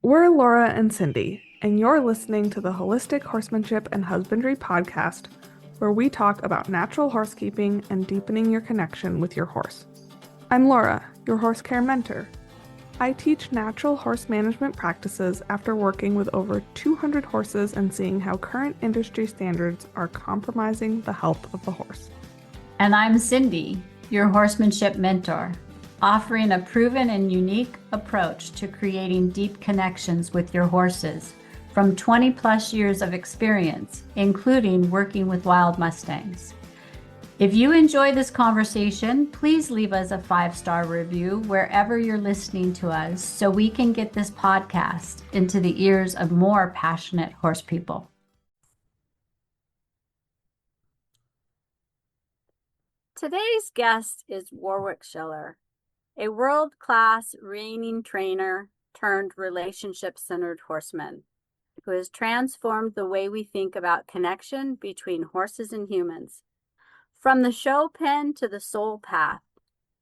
We're Laura and Cindy, and you're listening to the Holistic Horsemanship and Husbandry podcast, where we talk about natural horsekeeping and deepening your connection with your horse. I'm Laura, your horse care mentor. I teach natural horse management practices after working with over 200 horses and seeing how current industry standards are compromising the health of the horse. And I'm Cindy, your horsemanship mentor, offering a proven and unique approach to creating deep connections with your horses from 20 plus years of experience, including working with wild Mustangs. If you enjoy this conversation, please leave us a 5-star review wherever you're listening to us so we can get this podcast into the ears of more passionate horse people. Today's guest is Warwick Schiller, a world-class reining trainer turned relationship-centered horseman who has transformed the way we think about connection between horses and humans. From the show pen to the soul path,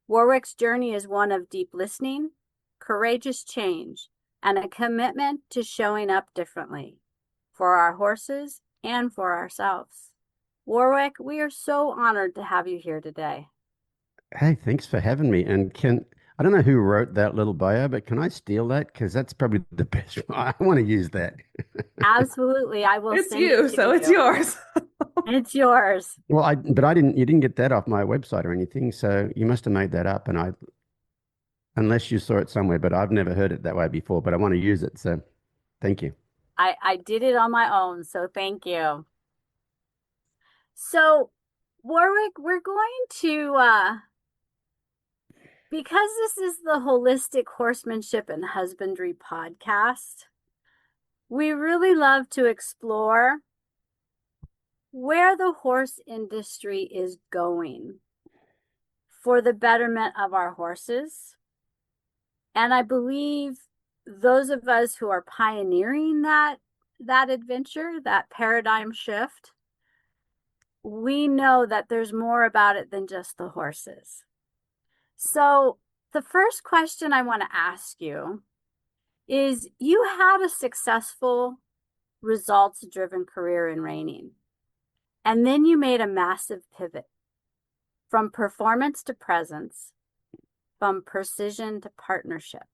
Warwick's journey is one of deep listening, courageous change, and a commitment to showing up differently for our horses and for ourselves. Warwick, we are so honored to have you here today. Hey, thanks for having me. And I don't know who wrote that little bio, but can I steal that? Because that's probably the best. I want to use that. Absolutely. I will It's send you, it to so it's yours. It's yours. Well, you didn't get that off my website or anything. So you must have made that up. And unless you saw it somewhere, but I've never heard it that way before, but I want to use it. So thank you. I did it on my own, so thank you. So, Warwick, we're going to, because this is the Holistic Horsemanship and Husbandry podcast, we really love to explore where the horse industry is going for the betterment of our horses. And I believe those of us who are pioneering that adventure, that paradigm shift, we know that there's more about it than just the horses. So the first question I want to ask you is, you had a successful results-driven career in reining, and then you made a massive pivot from performance to presence, from precision to partnership.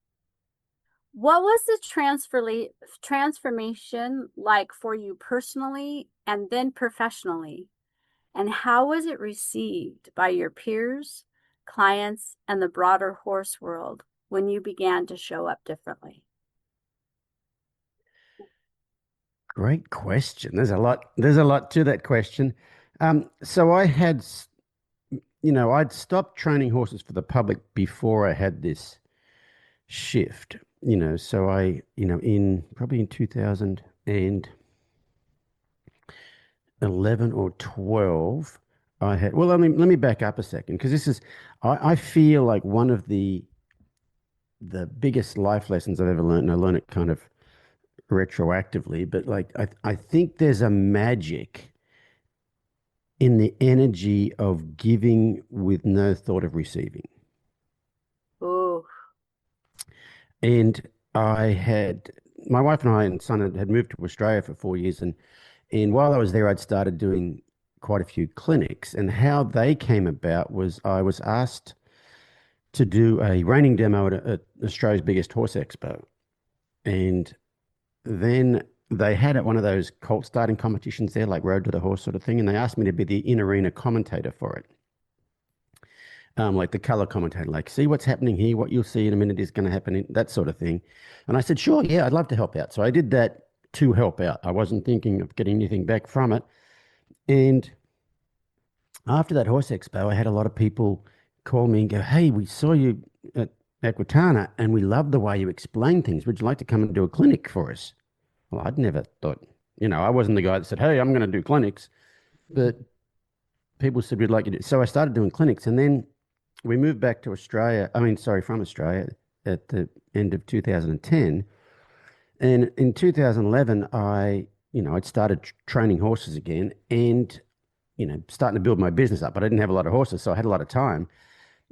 What was the transformation like for you personally and then professionally? And how was it received by your peers, clients, and the broader horse world when you began to show up differently? Great question. There's a lot to that question. So I'd stopped training horses for the public before I had this shift, so probably in 2011 or 12, let me back up a second, because I feel like one of the biggest life lessons I've ever learned, and I learn it kind of retroactively, but I think there's a magic in the energy of giving with no thought of receiving. Oh. And my wife and I and son had moved to Australia for 4 years, and while I was there, I'd started doing quite a few clinics. And how they came about was I was asked to do a reining demo at Australia's biggest horse expo. And then they had at one of those colt starting competitions there, like Road to the Horse sort of thing. And they asked me to be the in-arena commentator for it. Like the color commentator, like, see what's happening here, what you'll see in a minute is going to happen, that sort of thing. And I said, sure, yeah, I'd love to help out. So I did that to help out. I wasn't thinking of getting anything back from it. And after that horse expo, I had a lot of people call me and go, hey, we saw you at Equitana and we love the way you explain things. Would you like to come and do a clinic for us? Well, I'd never thought, I wasn't the guy that said, hey, I'm going to do clinics. But people said, we'd like you to. So I started doing clinics, and then we moved back to from Australia at the end of 2010. And in 2011, I'd started training horses again and, starting to build my business up. But I didn't have a lot of horses, so I had a lot of time.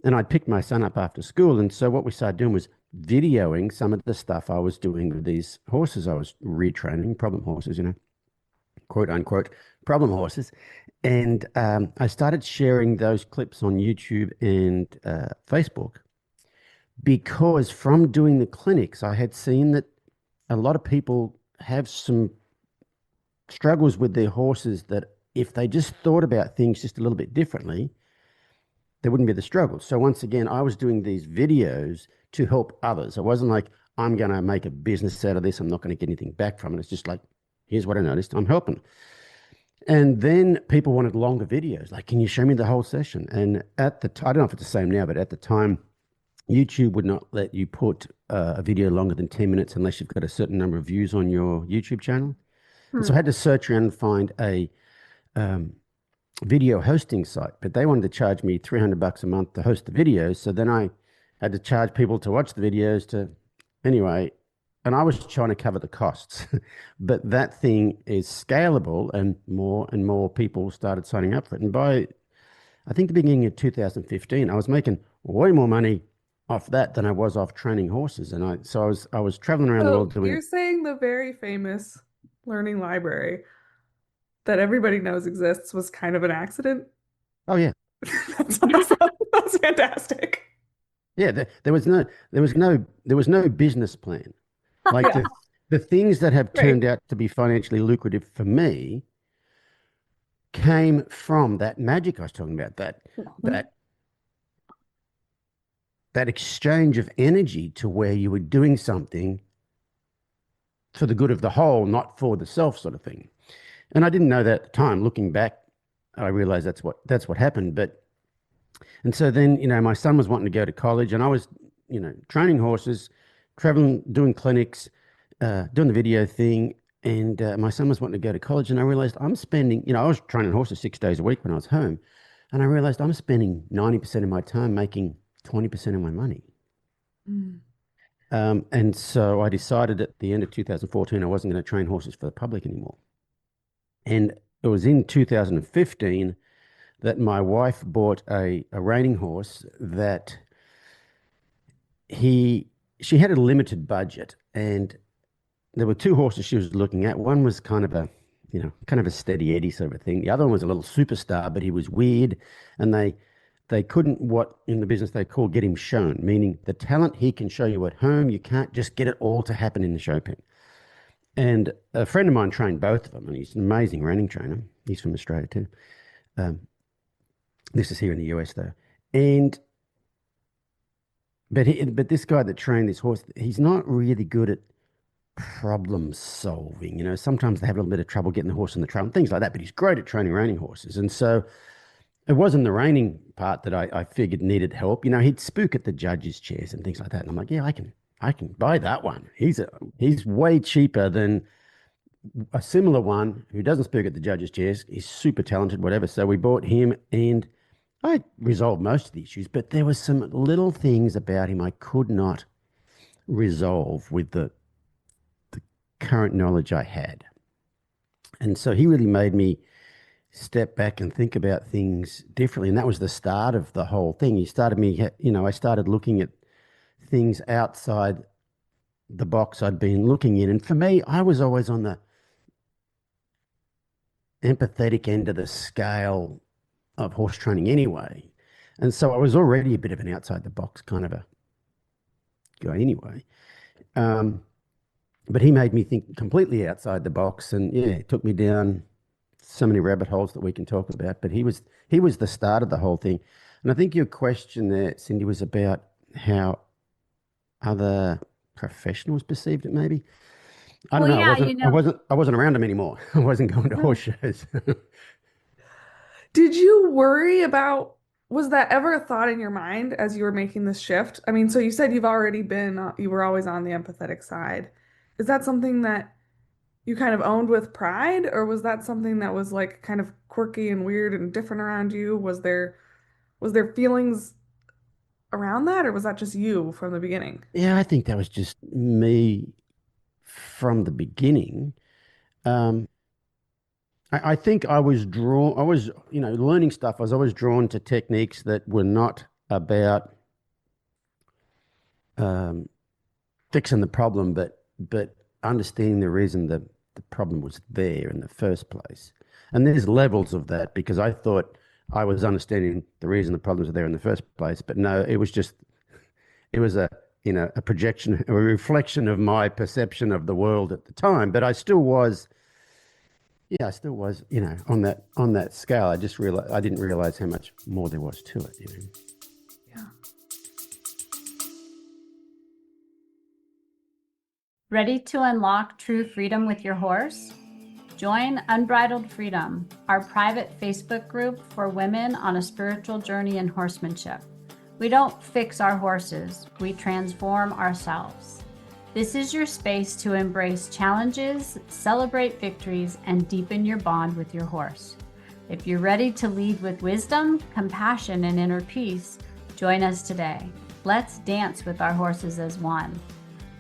And I'd picked my son up after school. And so what we started doing was videoing some of the stuff I was doing with these horses I was retraining, problem horses, quote unquote, problem horses. And I started sharing those clips on YouTube and Facebook because from doing the clinics, I had seen that a lot of people have some struggles with their horses that if they just thought about things just a little bit differently, there wouldn't be the struggle. So once again, I was doing these videos to help others. It wasn't like I'm going to make a business out of this. I'm not going to get anything back from it. It's just like, here's what I noticed. I'm helping. And then people wanted longer videos. Like, can you show me the whole session? And at the time, I don't know if it's the same now, but at the time, YouTube would not let you put a video longer than 10 minutes unless you've got a certain number of views on your YouTube channel. And so I had to search around and find a video hosting site, but they wanted to charge me $300 a month to host the videos. So then I had to charge people to watch the videos anyway, and I was trying to cover the costs. But that thing is scalable, and more people started signing up for it. And by, I think, the beginning of 2015, I was making way more money off that than I was off training horses. And I was traveling around the world doing. You're saying the very famous learning library that everybody knows exists was kind of an accident? Oh yeah. That's awesome. That's fantastic. Yeah, there was no business plan. Like Yeah. the things that have Right. turned out to be financially lucrative for me came from that magic I was talking about, that that exchange of energy to where you were doing something for the good of the whole, not for the self sort of thing. And I didn't know that at the time. Looking back, I realized that's what happened. And so then, my son was wanting to go to college, and I was, training horses, traveling, doing clinics, doing the video thing. And my son was wanting to go to college, and I realized I'm spending, I was training horses 6 days a week when I was home. And I realized I'm spending 90% of my time making 20% of my money. Mm. And so I decided at the end of 2014, I wasn't going to train horses for the public anymore. And it was in 2015 that my wife bought a reining horse that she had a limited budget, and there were two horses she was looking at. One was kind of a steady Eddie sort of a thing. The other one was a little superstar, but he was weird, and they couldn't, what in the business they call, get him shown, meaning the talent he can show you at home, you can't just get it all to happen in the show pen. And a friend of mine trained both of them, and he's an amazing reining trainer. He's from Australia too. This is here in the US though. But this guy that trained this horse, he's not really good at problem solving. Sometimes they have a little bit of trouble getting the horse in the trail and things like that, but he's great at training reining horses. And so it wasn't the reining part that I figured needed help. He'd spook at the judges' chairs and things like that. And I'm like, yeah, I can buy that one. He's way cheaper than a similar one who doesn't spook at the judges' chairs. He's super talented, whatever. So we bought him, and I resolved most of the issues, but there were some little things about him I could not resolve with the current knowledge I had. And so he really made me step back and think about things differently. And that was the start of the whole thing. I started looking at things outside the box I'd been looking in. And for me, I was always on the empathetic end of the scale of horse training anyway. And so I was already a bit of an outside the box kind of a guy anyway. But he made me think completely outside the box, and yeah, it took me down so many rabbit holes that we can talk about. But he was the start of the whole thing. And I think your question there, Cindy, was about how other professionals perceived it, maybe. I don't know. I wasn't around them anymore. I wasn't going to horse shows. Did you worry about, was that ever a thought in your mind as you were making this shift? I mean, so you said you were always on the empathetic side. Is that something that you kind of owned with pride, or was that something that was like kind of quirky and weird and different around you? Was there feelings around that, or was that just you from the beginning? Yeah, I think that was just me from the beginning. I think I was learning stuff. I was always drawn to techniques that were not about fixing the problem, but understanding the reason the problem was there in the first place. And there's levels of that because I thought I was understanding the reason the problems were there in the first place, but no, it was a projection, a reflection of my perception of the world at the time. But I still was, yeah, I still was, on that scale. I didn't realize how much more there was to it. Yeah. Ready to unlock true freedom with your horse? Join Unbridled Freedom, our private Facebook group for women on a spiritual journey in horsemanship. We don't fix our horses, we transform ourselves. This is your space to embrace challenges, celebrate victories, and deepen your bond with your horse. If you're ready to lead with wisdom, compassion, and inner peace, join us today. Let's dance with our horses as one.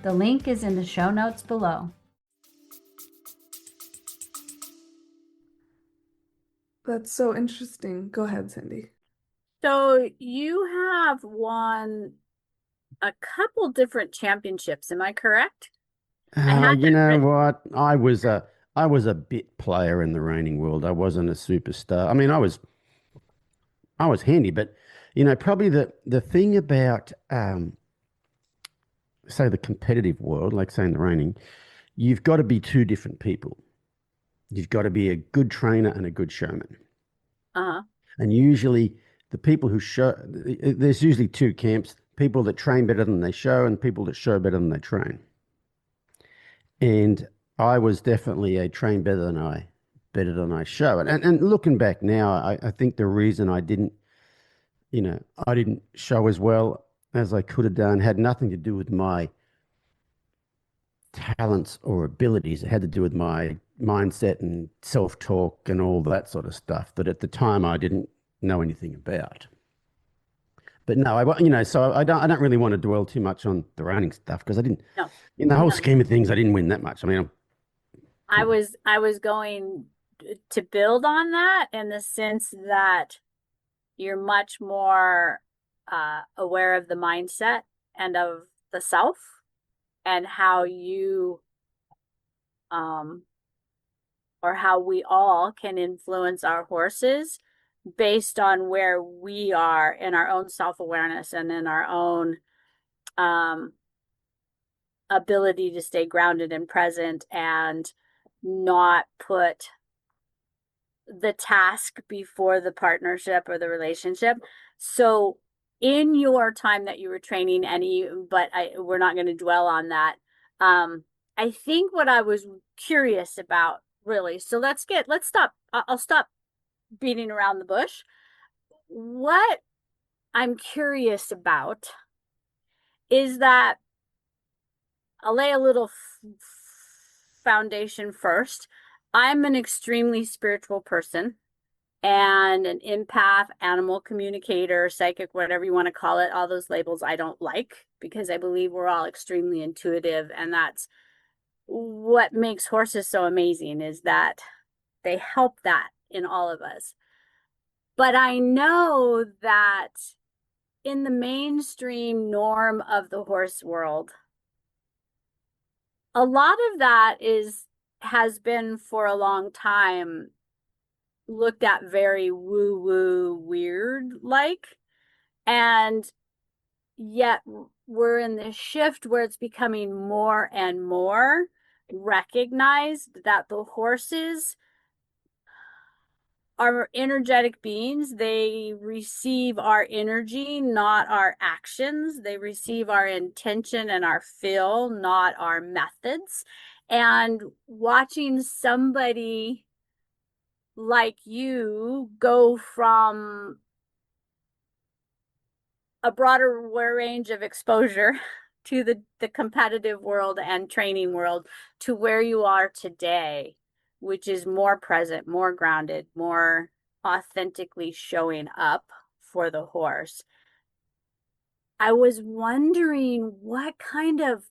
The link is in the show notes below. That's so interesting. Go ahead, Cindy. So you have won a couple different championships, am I correct? You know what? I was a bit player in the reining world. I wasn't a superstar. I mean, I was handy, but probably the thing about say the competitive world, like say in the reining, you've got to be two different people. You've got to be a good trainer and a good showman. Uh-huh. And usually the people who show, there's usually two camps, people that train better than they show and people that show better than they train. And I was definitely a train better than I show. And looking back now, I think the reason I didn't show as well as I could have done had nothing to do with my talents or abilities. It had to do with my mindset and self-talk and all that sort of stuff that at the time I didn't know anything about. But no, so I don't really want to dwell too much on the reining stuff because I didn't. No. In the whole scheme of things, I didn't win that much. I mean, I was going to build on that in the sense that you're much more aware of the mindset and of the self and how you or how we all can influence our horses based on where we are in our own self-awareness and in our own ability to stay grounded and present and not put the task before the partnership or the relationship. So in your time that you were training, we're not going to dwell on that. I think what I was curious about really, so let's stop. I'll stop beating around the bush. What I'm curious about is that I'll lay a little foundation first. I'm an extremely spiritual person and an empath, animal communicator, psychic, whatever you want to call it. All those labels I don't like because I believe we're all extremely intuitive. And that's what makes horses so amazing is that they help that in all of us. But I know that in the mainstream norm of the horse world, a lot of that has been for a long time looked at very woo-woo weird like, and yet we're in this shift where it's becoming more and more recognized that the horses are energetic beings. They receive our energy, not our actions. They receive our intention and our feel, not our methods. And watching somebody like you go from a broader range of exposure to the competitive world and training world to where you are today, which is more present, more grounded, more authentically showing up for the horse. I was wondering what kind of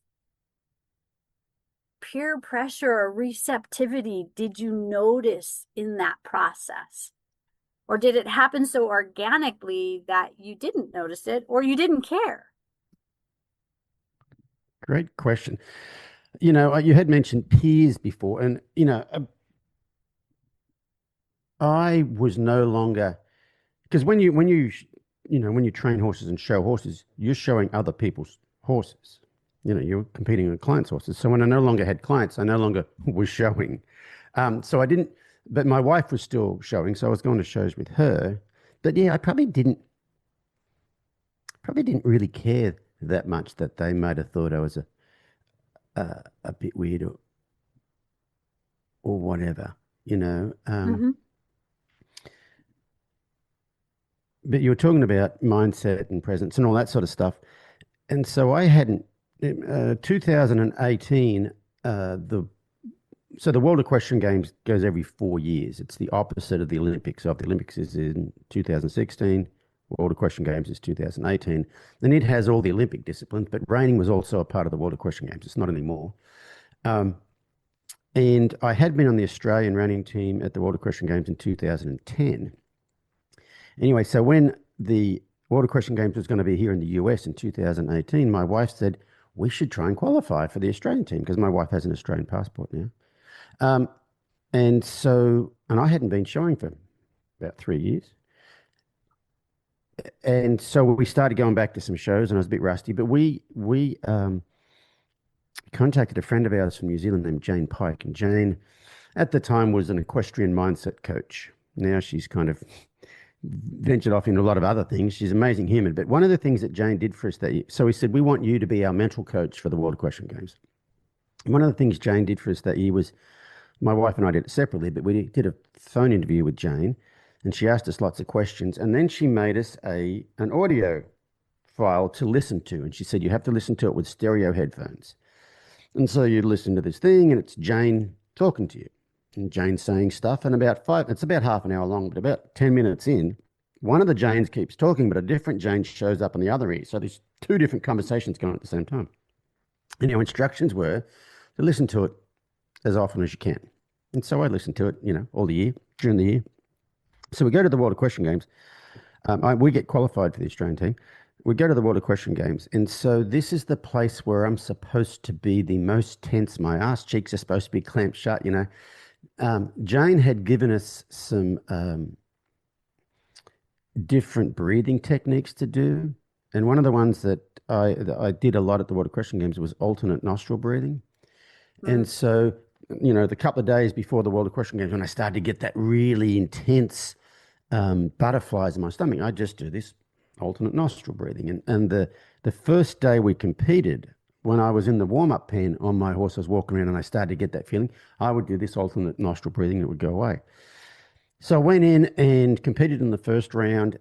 peer pressure or receptivity did you notice in that process? Or did it happen so organically that you didn't notice it or you didn't care? Great question. You know, you had mentioned peers before, and I was no longer, because when you train horses and show horses, you're showing other people's horses. You know, you're competing with clients' horses. So when I no longer had clients, I no longer was showing. So I didn't, but my wife was still showing, so I was going to shows with her. But yeah, I probably didn't really care that much that they might have thought I was a bit weird or whatever, you know. Hmm. But you were talking about mindset and presence and all that sort of stuff. And so I hadn't, 2018, the World Equestrian Games goes every 4 years. It's the opposite of the Olympics. So if the Olympics is in 2016, World Equestrian Games is 2018. And it has all the Olympic disciplines, but reining was also a part of the World Equestrian Games. It's not anymore. Um, and I had been on the Australian reining team at the World Equestrian Games in 2010. Anyway, so when the World Equestrian Games was going to be here in the US in 2018, my wife said, we should try and qualify for the Australian team because my wife has an Australian passport now. Um, and I hadn't been showing for about 3 years. And so we started going back to some shows and I was a bit rusty, but we contacted a friend of ours from New Zealand named Jane Pike. And Jane, at the time, was an equestrian mindset coach. Now she's kind of ventured off into a lot of other things. She's an amazing human. But one of the things that Jane did for us that year, so we said, we want you to be our mental coach for the World Equestrian Games. And one of the things Jane did for us that year was, my wife and I did it separately, but we did a phone interview with Jane and she asked us lots of questions. And then she made us an audio file to listen to. And she said, you have to listen to it with stereo headphones. And so you listen to this thing and it's Jane talking to you. And Jane's saying stuff, and it's about half an hour long, but about 10 minutes in, one of the Janes keeps talking, but a different Jane shows up on the other ear. So there's two different conversations going on at the same time. And your instructions were to listen to it as often as you can. And so I listened to it, all the year, during the year. So we go to the World Equestrian Games. We get qualified for the Australian team. We go to the World Equestrian Games. And so this is the place where I'm supposed to be the most tense. My ass cheeks are supposed to be clamped shut, Jane had given us some different breathing techniques to do. And one of the ones that I did a lot at the World Equestrian Games was alternate nostril breathing. And so, the couple of days before the World Equestrian Games, when I started to get that really intense butterflies in my stomach, I just do this alternate nostril breathing. And the first day we competed, when I was in the warm-up pen on my horse, I was walking around and I started to get that feeling, I would do this alternate nostril breathing and it would go away. So I went in and competed in the first round,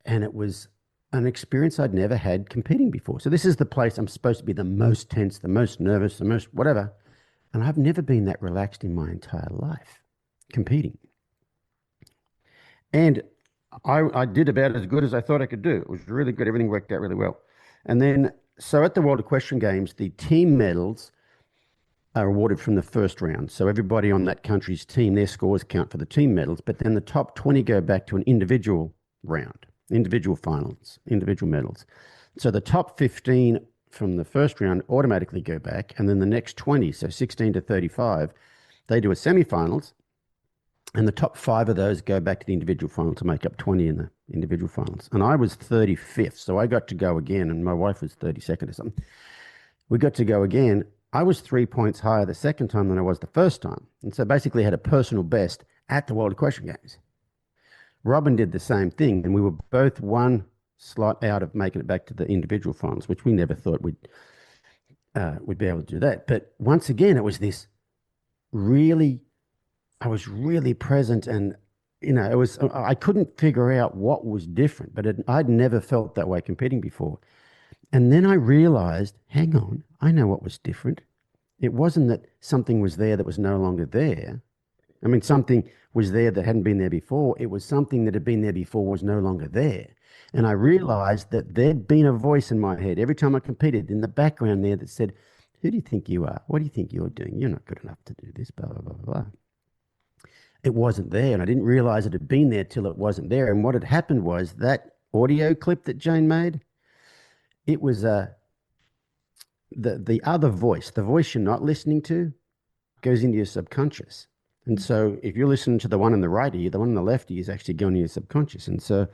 and it was an experience I'd never had competing before. So this is the place I'm supposed to be the most tense, the most nervous, the most whatever. And I've never been that relaxed in my entire life competing. And I did about as good as I thought I could do. It was really good. Everything worked out really well. And then, so at the World Equestrian Games, the team medals are awarded from the first round. So everybody on that country's team, their scores count for the team medals, but then the top 20 go back to an individual round, individual finals, individual medals. So the top 15 from the first round automatically go back, and then the next 20, so 16 to 35, they do a semifinals, and the top 5 of those go back to the individual final to make up 20 in the individual finals. And I was 35th, so I got to go again, and my wife was 32nd or something. We got to go again. I was 3 points higher the second time than I was the first time. And so basically had a personal best at the World Equestrian Games. Robin did the same thing, and we were both one slot out of making it back to the individual finals, which we never thought we'd be able to do that. But once again, it was this I was really present, and I couldn't figure out what was different, but I'd never felt that way competing before. And then I realized, hang on, I know what was different. It wasn't that something was there that was no longer there. I mean, something was there that hadn't been there before. It was something that had been there before was no longer there. And I realized that there'd been a voice in my head every time I competed in the background there that said, who do you think you are? What do you think you're doing? You're not good enough to do this, blah, blah, blah, blah. It wasn't there, and I didn't realize it had been there till it wasn't there. And what had happened was that audio clip that Jane made, it was the other voice, the voice you're not listening to, goes into your subconscious. And so if you're listening to the one on the right ear, the one on the left ear is actually going to your subconscious. And so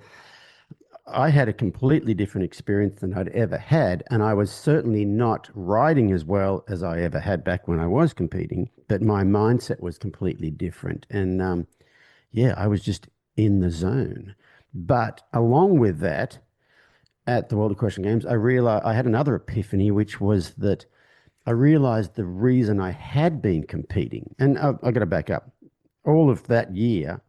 I had a completely different experience than I'd ever had. And I was certainly not riding as well as I ever had back when I was competing, but my mindset was completely different. And yeah, I was just in the zone. But along with that, at the World Equestrian Games, I realized I had another epiphany, which was that I realized the reason I had been competing, and I got to back up, all of that year.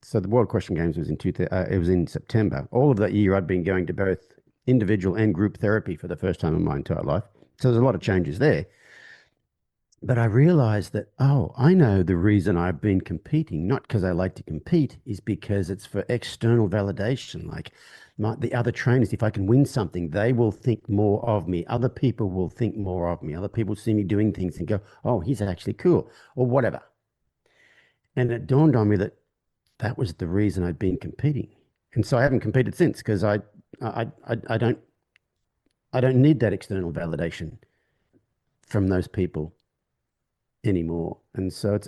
So the World Equestrian Games was it was in September. All of that year, I'd been going to both individual and group therapy for the first time in my entire life. So there's a lot of changes there. But I realized that, oh, I know the reason I've been competing, not because I like to compete, is because it's for external validation. Like the other trainers, if I can win something, they will think more of me. Other people will think more of me. Other people see me doing things and go, oh, he's actually cool, or whatever. And it dawned on me that that was the reason I'd been competing. And so I haven't competed since because I don't need that external validation from those people anymore. And so it's,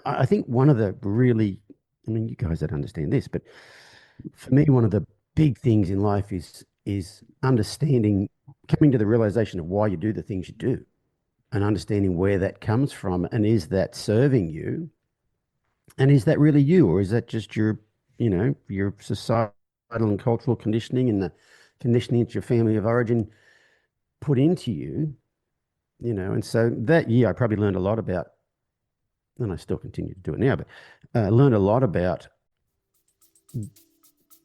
I think one of the really, I mean, you guys don't understand this, but for me, one of the big things in life is understanding, coming to the realization of why you do the things you do and understanding where that comes from. And is that serving you? And is that really you? Or is that just your societal and cultural conditioning and the conditioning that your family of origin put into you? And so that year I probably learned a lot about, and I still continue to do it now, but learned a lot about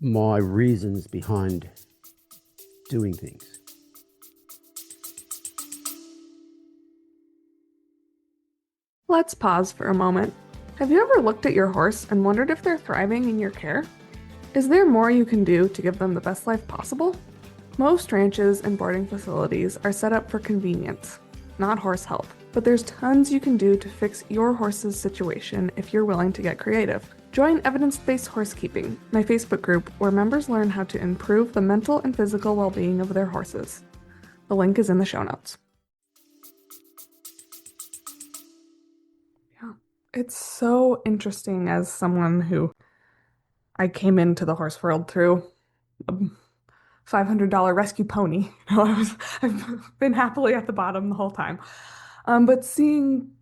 my reasons behind doing things. Let's pause for a moment. Have you ever looked at your horse and wondered if they're thriving in your care? Is there more you can do to give them the best life possible? Most ranches and boarding facilities are set up for convenience, not horse health, but there's tons you can do to fix your horse's situation if you're willing to get creative. Join Evidence-Based Horsekeeping, my Facebook group where members learn how to improve the mental and physical well-being of their horses. The link is in the show notes. Yeah, it's so interesting as someone who I came into the horse world through a $500 rescue pony. I've been happily at the bottom the whole time. But seeing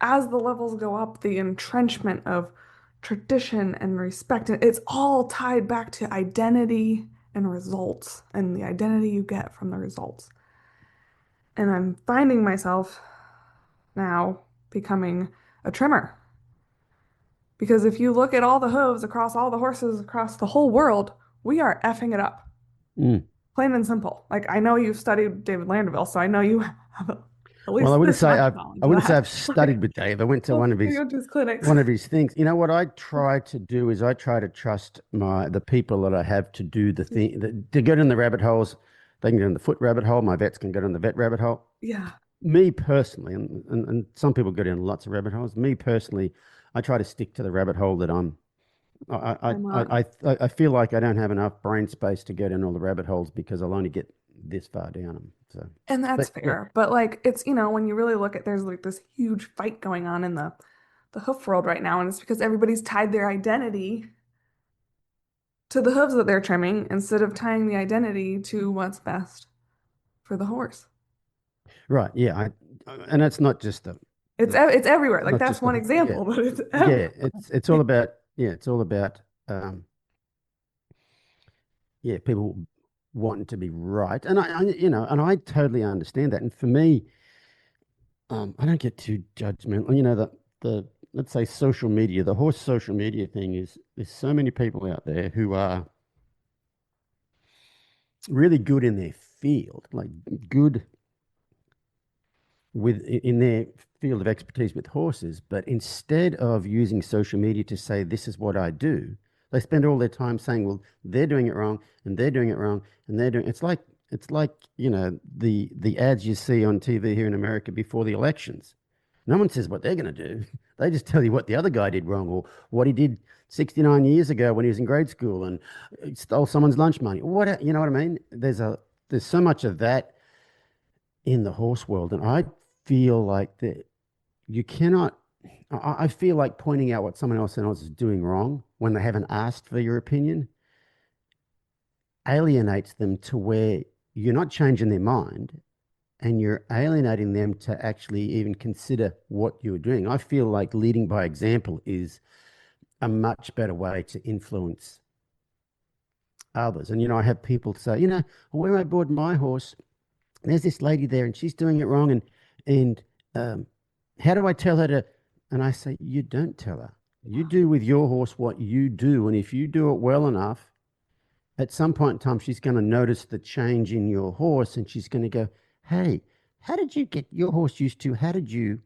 as the levels go up, the entrenchment of tradition and respect, it's all tied back to identity and results and the identity you get from the results. And I'm finding myself now becoming a trimmer. Because if you look at all the hooves across all the horses across the whole world, we are effing it up. Plain and simple. Like, I know you've studied David Landerville, so I know you have at least well, I wouldn't this say much knowledge I wouldn't of say that. I've studied with Dave. I went to one of You went to his clinics. his things. You know what I try to do is I try to trust the people that I have to do the thing to get in the rabbit holes. They can get in the foot rabbit hole. My vets can get in the vet rabbit hole. Yeah. Me personally, and some people go down lots of rabbit holes. Me personally, I try to stick to the rabbit hole that I feel like I don't have enough brain space to go down all the rabbit holes because I'll only get this far down them. So, And that's but fair. But like it's, when you really look at there's like this huge fight going on in the hoof world right now, and it's because everybody's tied their identity to the hooves that they're trimming instead of tying the identity to what's best for the horse. right, yeah, and it's not just It's everywhere. Like not that's just one yeah, example, but it's yeah, everywhere. it's all about um, people wanting to be right, and and I totally understand that. And for me, I don't get too judgmental. The let's say social media, the horse social media thing is there's so many people out there who are really good in their field, like good in their field of expertise with horses, but instead of using social media to say this is what I do, they spend all their time saying, well, they're doing it wrong and they're doing it wrong and they're doing it's like the ads you see on TV here in America before the elections. No one says what they're going to do. They just tell you what the other guy did wrong or what he did 69 years ago when he was in grade school and stole someone's lunch money. You know what I mean? There's so much of that in the horse world, and I feel like that you cannot. I feel like pointing out what someone else is doing wrong when they haven't asked for your opinion alienates them to where you're not changing their mind and you're alienating them to actually even consider what you're doing. I feel like leading by example is a much better way to influence others. And, I have people say, when I bought my horse, there's this lady there and she's doing it wrong. And how do I tell her to? And I say, you don't tell her. You do with your horse what you do. And if you do it well enough, at some point in time, she's going to notice the change in your horse and she's going to go, hey, how did you get your horse used to? How did you?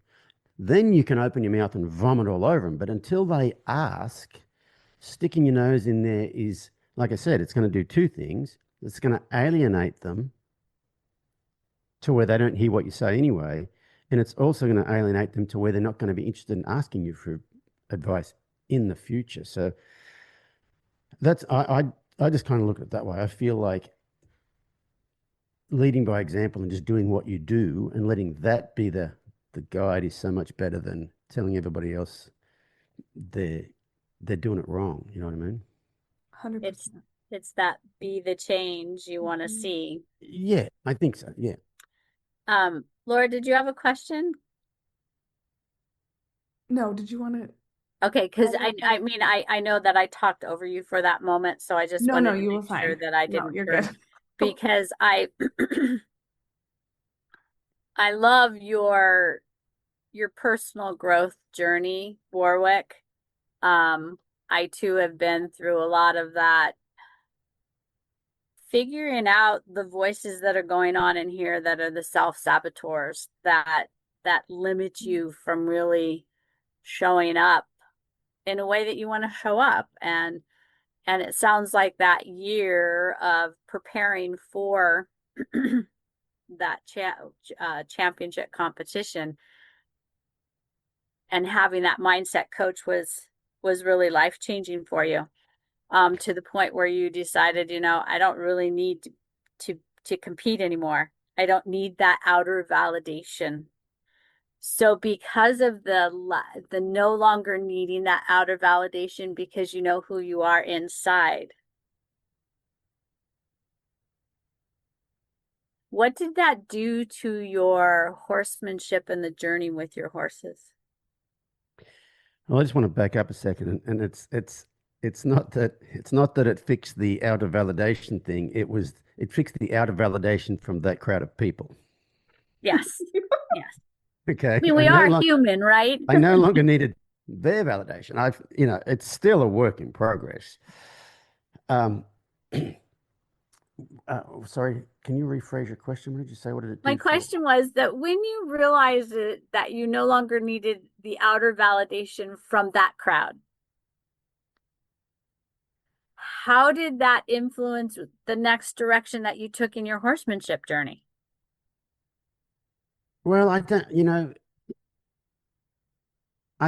Then you can open your mouth and vomit all over them. But until they ask, sticking your nose in there is, like I said, it's going to do two things. It's going to alienate them to where they don't hear what you say anyway. And it's also going to alienate them to where they're not going to be interested in asking you for advice in the future. So that's, I just kind of look at it that way. I feel like leading by example and just doing what you do and letting that be the guide is so much better than telling everybody else they're doing it wrong. You know what I mean? 100%. It's that be the change you want to see. Yeah, I think so. Yeah. Laura, did you have a question? No, did you want to? Okay, because I know that I talked over you for that moment, so I just wanted to you were make sure fine. that I No, didn't you're good. because I I love your personal growth journey, Warwick. I too have been through a lot of that, figuring out the voices that are going on in here that are the self-saboteurs that limit you from really showing up in a way that you want to show up. And it sounds like that year of preparing for that championship competition and having that mindset coach was really life-changing for you, to the point where you decided, I don't really need to compete anymore. I don't need that outer validation. So because of the no longer needing that outer validation because you know who you are inside, what did that do to your horsemanship and the journey with your horses? Well, I just want to back up a second, and it's not that it fixed the outer validation thing. It fixed the outer validation from that crowd of people. Yes. Yes. Okay. I mean, we are human, right? I no longer needed their validation. It's still a work in progress. Sorry, can you rephrase your question? What did you say? What did it do? My question was that when you realized that you no longer needed the outer validation from that crowd, how did that influence the next direction that you took in your horsemanship journey? Well, I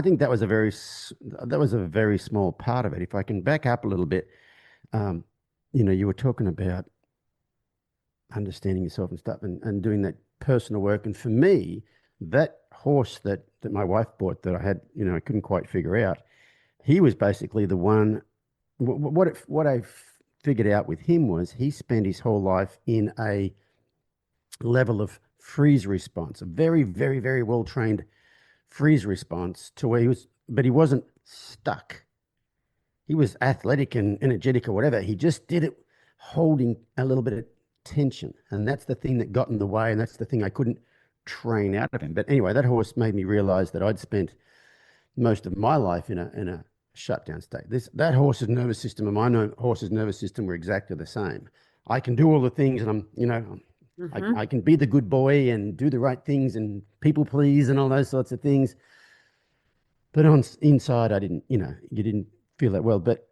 think that was a very small part of it. If I can back up a little bit, you were talking about understanding yourself and stuff and doing that personal work. And for me, that horse that my wife bought that I had, I couldn't quite figure out, he was basically the one. What I figured out with him was he spent his whole life in a level of freeze response, a very, very, very well trained freeze response to where but he wasn't stuck. He was athletic and energetic or whatever. He just did it holding a little bit of tension. And that's the thing that got in the way. And that's the thing I couldn't train out of him. But anyway, that horse made me realize that I'd spent most of my life in a shutdown state. That horse's nervous system and my horse's nervous system were exactly the same. I can do all the things and I can be the good boy and do the right things and people please and all those sorts of things. But inside, I didn't, you didn't feel that well. But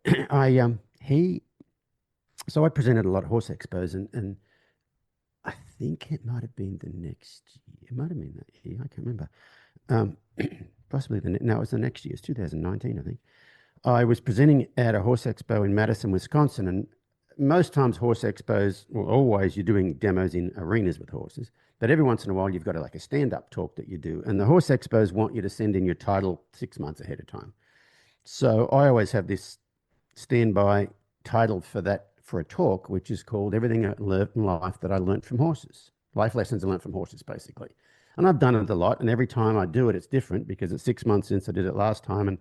so I presented a lot of horse expos and I think it might have been the next year. It might have been that year. I can't remember. Possibly it was the next year. It's 2019, I think. I was presenting at a horse expo in Madison, Wisconsin, and most times horse expos, well, always you're doing demos in arenas with horses, but every once in a while you've got like a stand-up talk that you do. And the horse expos want you to send in your title 6 months ahead of time. So I always have this standby title for a talk, which is called Everything I Learned in Life That I Learned from Horses. Life lessons I learned from horses, basically. And I've done it a lot, and every time I do it, it's different because it's 6 months since I did it last time, and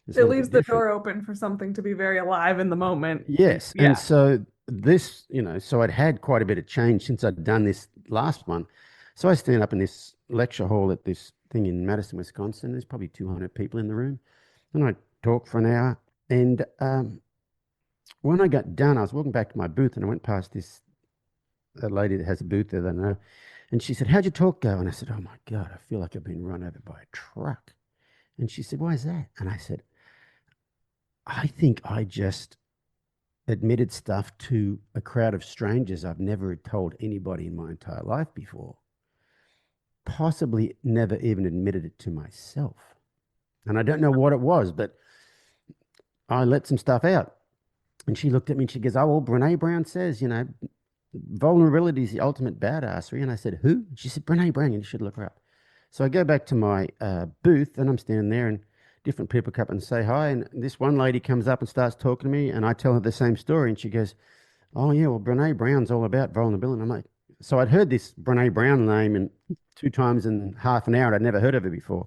it's a It little leaves bit the different. door open for something to be very alive in the moment. Yes. And Yeah. so this, so I'd had quite a bit of change since I'd done this last one. So I stand up in this lecture hall at this thing in Madison, Wisconsin. There's probably 200 people in the room. And I talk for an hour. And when I got done, I was walking back to my booth and I went past a lady that has a booth there that I know. And she said, "How'd your talk go?" And I said, "Oh my God, I feel like I've been run over by a truck." And she said, "Why is that?" And I said, "I think I just admitted stuff to a crowd of strangers I've never told anybody in my entire life before. Possibly never even admitted it to myself. And I don't know what it was, but I let some stuff out." And she looked at me and she goes, "Oh, well, Brene Brown says, vulnerability is the ultimate badassery." And I said, "Who?" She said, "Brene Brown, you should look her up." So I go back to my booth and I'm standing there and different people come up and say hi. And this one lady comes up and starts talking to me and I tell her the same story. And she goes, "Oh, yeah, well, Brene Brown's all about vulnerability." And I'm like, so I'd heard this Brene Brown name and 2 times in half an hour. And I'd never heard of her before.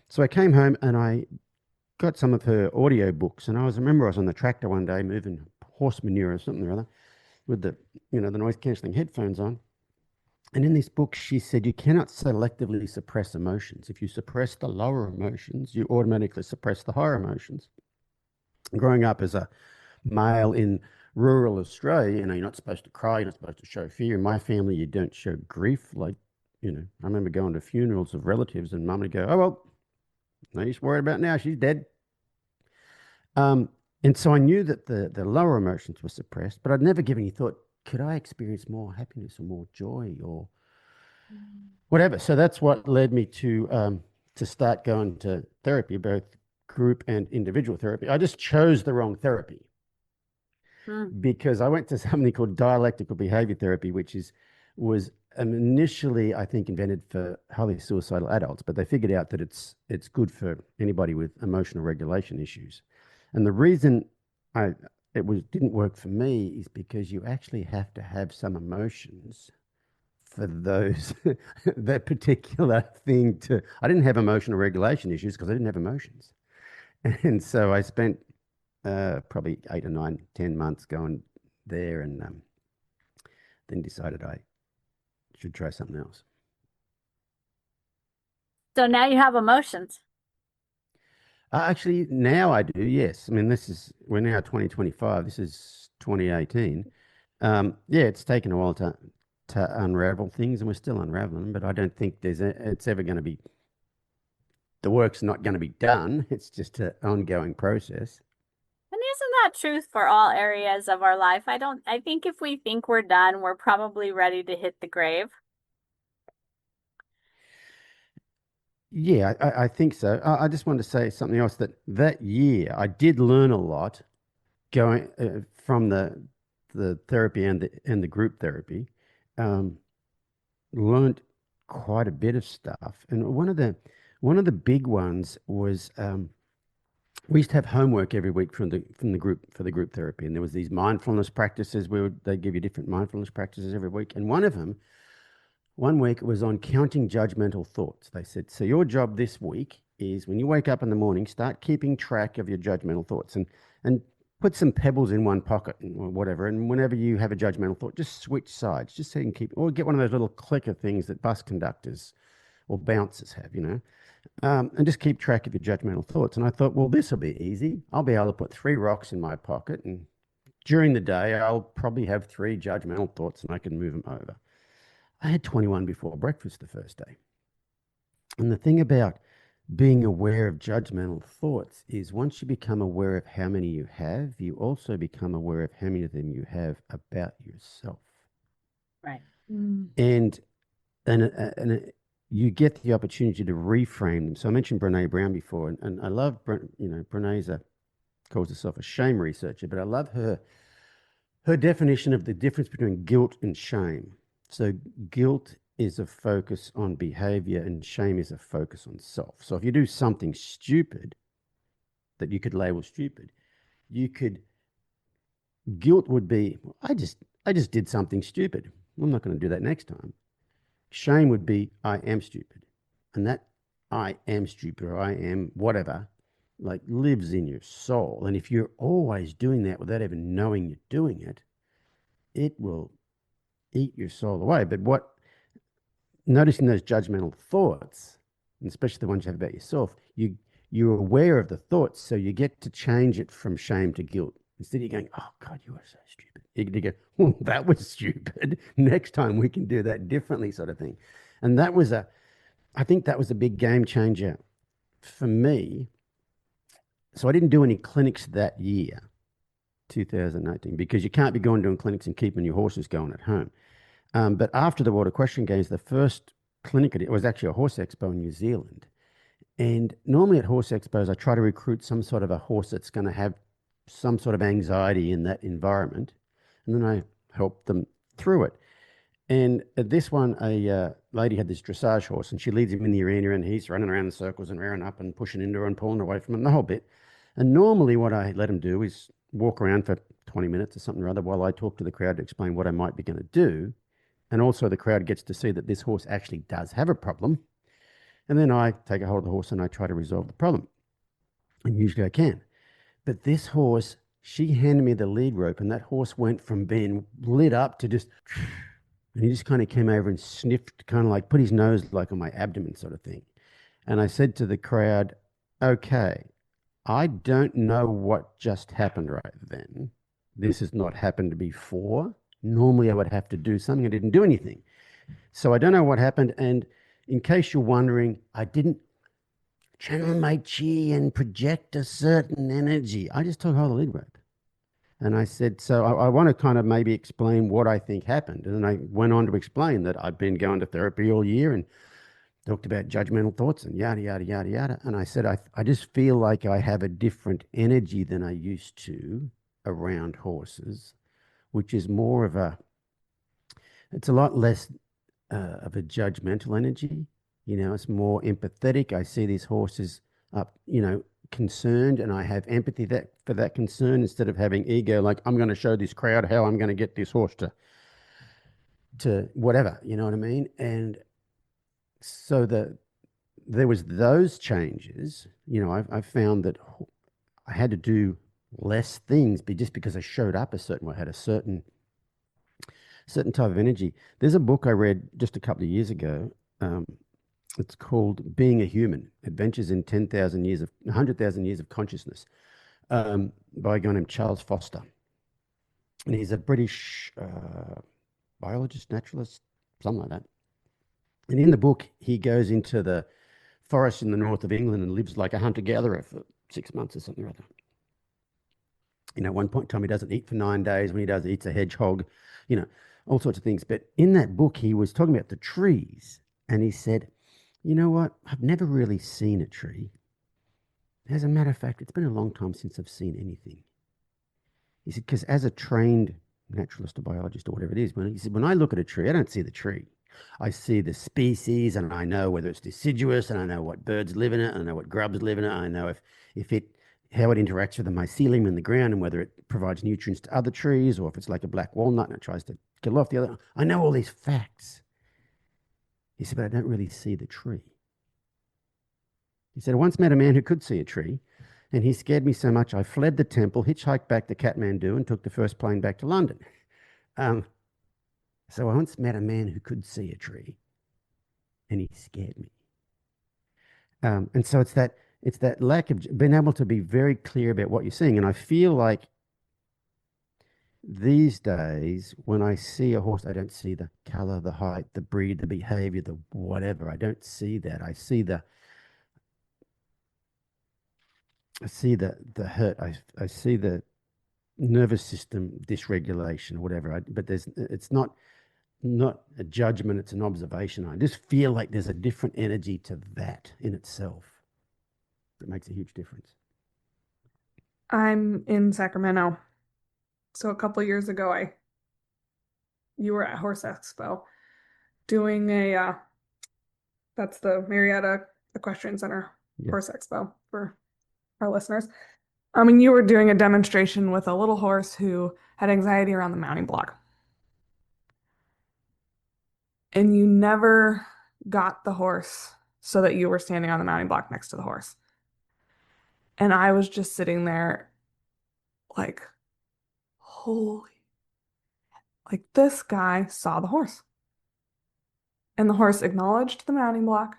So I came home and I got some of her audio books. And I remember I was on the tractor one day moving horse manure or something or other with the noise cancelling headphones on. And in this book, she said, you cannot selectively suppress emotions. If you suppress the lower emotions, you automatically suppress the higher emotions. Growing up as a male in rural Australia, you're not supposed to cry, you're not supposed to show fear. In my family, you don't show grief. Like, I remember going to funerals of relatives and mum would go, "Oh, well, no use worried about now, she's dead." And so I knew that the lower emotions were suppressed, but I'd never given any thought, could I experience more happiness or more joy or whatever? So that's what led me to start going to therapy, both group and individual therapy. I just chose the wrong therapy because I went to something called dialectical behavior therapy, which was initially, I think, invented for highly suicidal adults, but they figured out that it's good for anybody with emotional regulation issues. And the reason didn't work for me is because you actually have to have some emotions for those that particular thing I didn't have emotional regulation issues because I didn't have emotions. And so I spent probably 8 or 9, 10 months going there and then decided I should try something else. So now you have emotions. Actually, now I do, yes. I mean, we're now 2025. This is 2018. Yeah, it's taken a while to unravel things, and we're still unraveling them, but I don't think it's ever going to be, the work's not going to be done. It's just an ongoing process. And isn't that truth for all areas of our life? I think if we think we're done, we're probably ready to hit the grave. Yeah, I think so. I just wanted to say something else that year I did learn a lot going from the therapy and the group therapy. Learned quite a bit of stuff, and one of the big ones was we used to have homework every week from the group for the group therapy, and there was these mindfulness practices. They give you different mindfulness practices every week, and one of them. One week it was on counting judgmental thoughts. They said, so your job this week is when you wake up in the morning, start keeping track of your judgmental thoughts and put some pebbles in one pocket or whatever. And whenever you have a judgmental thought, just switch sides, just so you can or get one of those little clicker things that bus conductors or bouncers have, and just keep track of your judgmental thoughts. And I thought, well, this will be easy. I'll be able to put 3 rocks in my pocket, and during the day, I'll probably have 3 judgmental thoughts and I can move them over. I had 21 before breakfast the first day. And the thing about being aware of judgmental thoughts is once you become aware of how many you have, you also become aware of how many of them you have about yourself. Right. And you get the opportunity to reframe them. So I mentioned Brene Brown before, and I love, Brene's calls herself a shame researcher, but I love her her definition of the difference between guilt and shame. So guilt is a focus on behavior and shame is a focus on self. So if you do something stupid that you could label stupid, you could guilt would be, well, I just did something stupid. I'm not going to do that next time. Shame would be, I am stupid. And that I am stupid or I am whatever, like lives in your soul. And if you're always doing that without even knowing you're doing it, it will eat your soul away. But noticing those judgmental thoughts, and especially the ones you have about yourself, you're aware of the thoughts, so you get to change it from shame to guilt. Instead of going, oh God, you are so stupid. You get to go, oh, that was stupid. Next time we can do that differently, sort of thing. And I think that was a big game changer for me. So I didn't do any clinics that year, 2018, because you can't be going doing clinics and keeping your horses going at home. But after the World Equestrian Games, the first clinic I did was actually a horse expo in New Zealand. And normally at horse expos, I try to recruit some sort of a horse that's going to have some sort of anxiety in that environment. And then I help them through it. And at this one, a lady had this dressage horse and she leads him in the arena and he's running around in circles and rearing up and pushing into her and pulling away from him, the whole bit. And normally what I let him do is walk around for 20 minutes or something or other while I talk to the crowd to explain what I might be going to do. And also the crowd gets to see that this horse actually does have a problem. And then I take a hold of the horse and I try to resolve the problem. And usually I can. But this horse, she handed me the lead rope and that horse went from being lit up to just, and he just kind of came over and sniffed, kind of like put his nose like on my abdomen sort of thing. And I said to the crowd, okay, I don't know what just happened right then. This has not happened before. Normally I would have to do something. I didn't do anything. So I don't know what happened. And in case you're wondering, I didn't channel my chi and project a certain energy. I just took hold of the lead rope. And I said, so I want to kind of maybe explain what I think happened. And then I went on to explain that I've been going to therapy all year and talked about judgmental thoughts and yada, yada, yada, yada. And I said, I just feel like I have a different energy than I used to around horses, which is more of it's a lot less of a judgmental energy. You know, it's more empathetic. I see these horses up, concerned, and I have empathy for that concern instead of having ego, like I'm going to show this crowd how I'm going to get this horse to whatever, you know what I mean? And so there was those changes. I found that I had to do less things, but just because I showed up a certain way, I had a certain type of energy. There's a book I read just a couple of years ago. It's called Being a Human, Adventures in 100,000 Years of Consciousness, by a guy named Charles Foster. And he's a British biologist, naturalist, something like that. And in the book, he goes into the forest in the north of England and lives like a hunter-gatherer for 6 months or something like that. At one point in time, he doesn't eat for 9 days. When he does, he eats a hedgehog, all sorts of things. But in that book, he was talking about the trees. And he said, you know what? I've never really seen a tree. As a matter of fact, it's been a long time since I've seen anything. He said, because as a trained naturalist or biologist or whatever it is, he said, when I look at a tree, I don't see the tree. I see the species and I know whether it's deciduous and I know what birds live in it. And I know what grubs live in it. I know how it interacts with the mycelium in the ground and whether it provides nutrients to other trees or if it's like a black walnut and it tries to kill off the other. I know all these facts. He said, but I don't really see the tree. He said, I once met a man who could see a tree, and he scared me so much I fled the temple, hitchhiked back to Kathmandu, and took the first plane back to London. So I once met a man who could see a tree, and he scared me. And so it's that lack of being able to be very clear about what you're seeing. And I feel like these days, when I see a horse, I don't see the color, the height, the breed, the behavior, the whatever. I don't see that. I see the hurt. I see the nervous system dysregulation or whatever. But it's not a judgment. It's an observation. I just feel like there's a different energy to that in itself. It makes a huge difference. I'm in Sacramento. So a couple years ago, you were at Horse Expo doing that's the Marietta Equestrian Center Yeah. Horse Expo for our listeners. I mean, you were doing a demonstration with a little horse who had anxiety around the mounting block, and you never got the horse so that you were standing on the mounting block next to the horse. And I was just sitting there like, holy, like this guy saw the horse. And the horse acknowledged the mounting block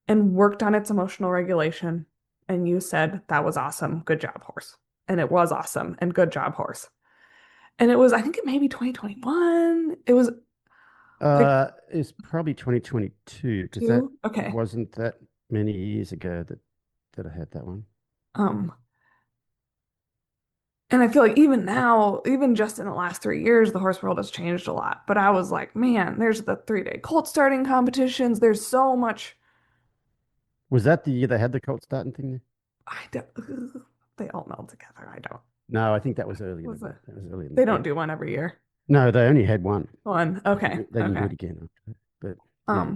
and worked on its emotional regulation. And you said, that was awesome. Good job, horse. And it was awesome. And good job, horse. And it was, I think it may be 2021. It was like It's probably 2022 because that two. Okay. wasn't that many years ago that I had that one. Um, and I feel like even now, even just in the last 3 years, the horse world has changed a lot. But I was like, man, there's the 3-day colt starting competitions. There's so much. Was that the year they had the cult starting thing there? I don't, they all meld together. I don't. No, I think that was earlier Was than it? that. That was earlier than They that. don't Yeah. do one every year. No, they only had one. One. Okay. They didn't do Okay. it again after that. But yeah.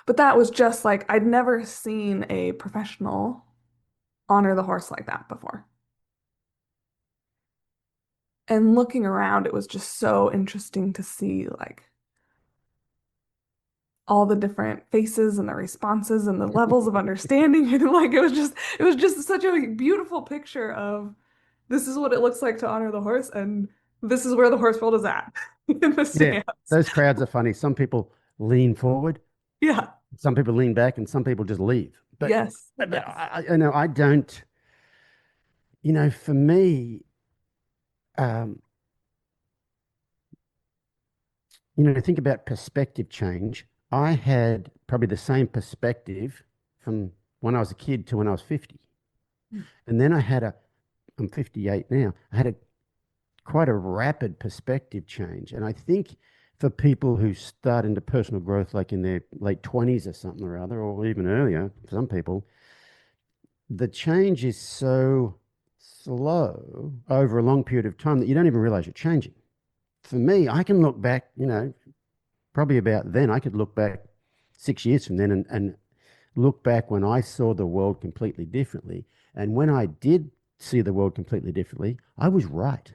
But that was just like I'd never seen a professional honor the horse like that before. And looking around, it was just so interesting to see like all the different faces and the responses and the levels of understanding. And like it was just such a beautiful picture of this is what it looks like to honor the horse, and this is where the horse world is at in the Yeah, stands. those crowds are funny. Some people lean forward, Yeah. some people lean back, and some people just leave. But, Yes. but Yes. I don't, for me, um, think about perspective change. I had probably the same perspective from when I was a kid to when I was 50. And then I'm 58 now. I had quite a rapid perspective change. And I think for people who start into personal growth like in their late 20s or something or other, or even earlier, for some people, the change is so slow over a long period of time that you don't even realize you're changing. For me, I can look back, probably about then, I could look back 6 years from then and look back when I saw the world completely differently. And when I did see the world completely differently, I was right.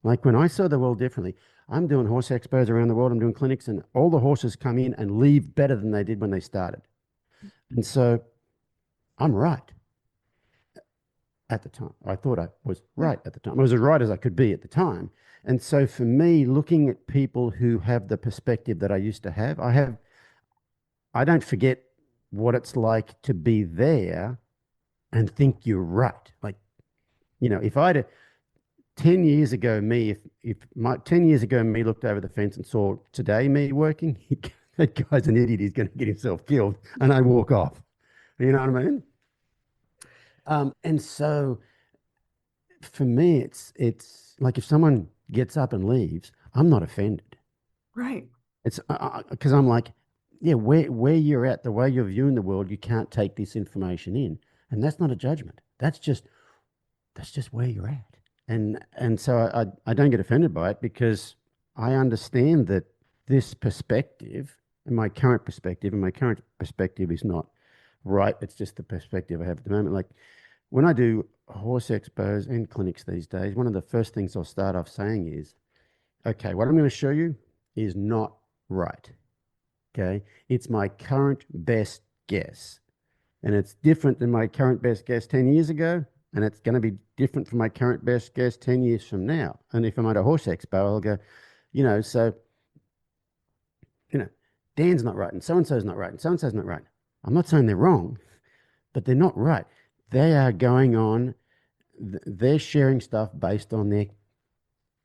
Like when I saw the world differently, I'm doing horse expos around the world, I'm doing clinics, and all the horses come in and leave better than they did when they started. And so I'm right at the time. I thought I was right at the time. I was as right as I could be at the time. And so for me, looking at people who have the perspective that I used to have, I don't forget what it's like to be there and think you're right. Like, if I'd 10 years ago me, if my 10 years ago me looked over the fence and saw today me working, that guy's an idiot, he's going to get himself killed, and I walk off. You know what I mean? And so for me, it's like if someone gets up and leaves, I'm not offended. Right. It's because I'm like, yeah, where you're at, the way you're viewing the world, you can't take this information in, and that's not a judgment. That's just where you're at, and so I don't get offended by it because I understand that this perspective, and my current perspective is not right. It's just the perspective I have at the moment. Like when I do horse expos and clinics these days, one of the first things I'll start off saying is, okay, what I'm going to show you is not right. Okay. It's my current best guess. And it's different than my current best guess 10 years ago. And it's going to be different from my current best guess 10 years from now. And if I'm at a horse expo, I'll go, so, Dan's not right and so-and-so's not right and so-and-so's not right. I'm not saying they're wrong, but they're not right. They are going on, they're sharing stuff based on their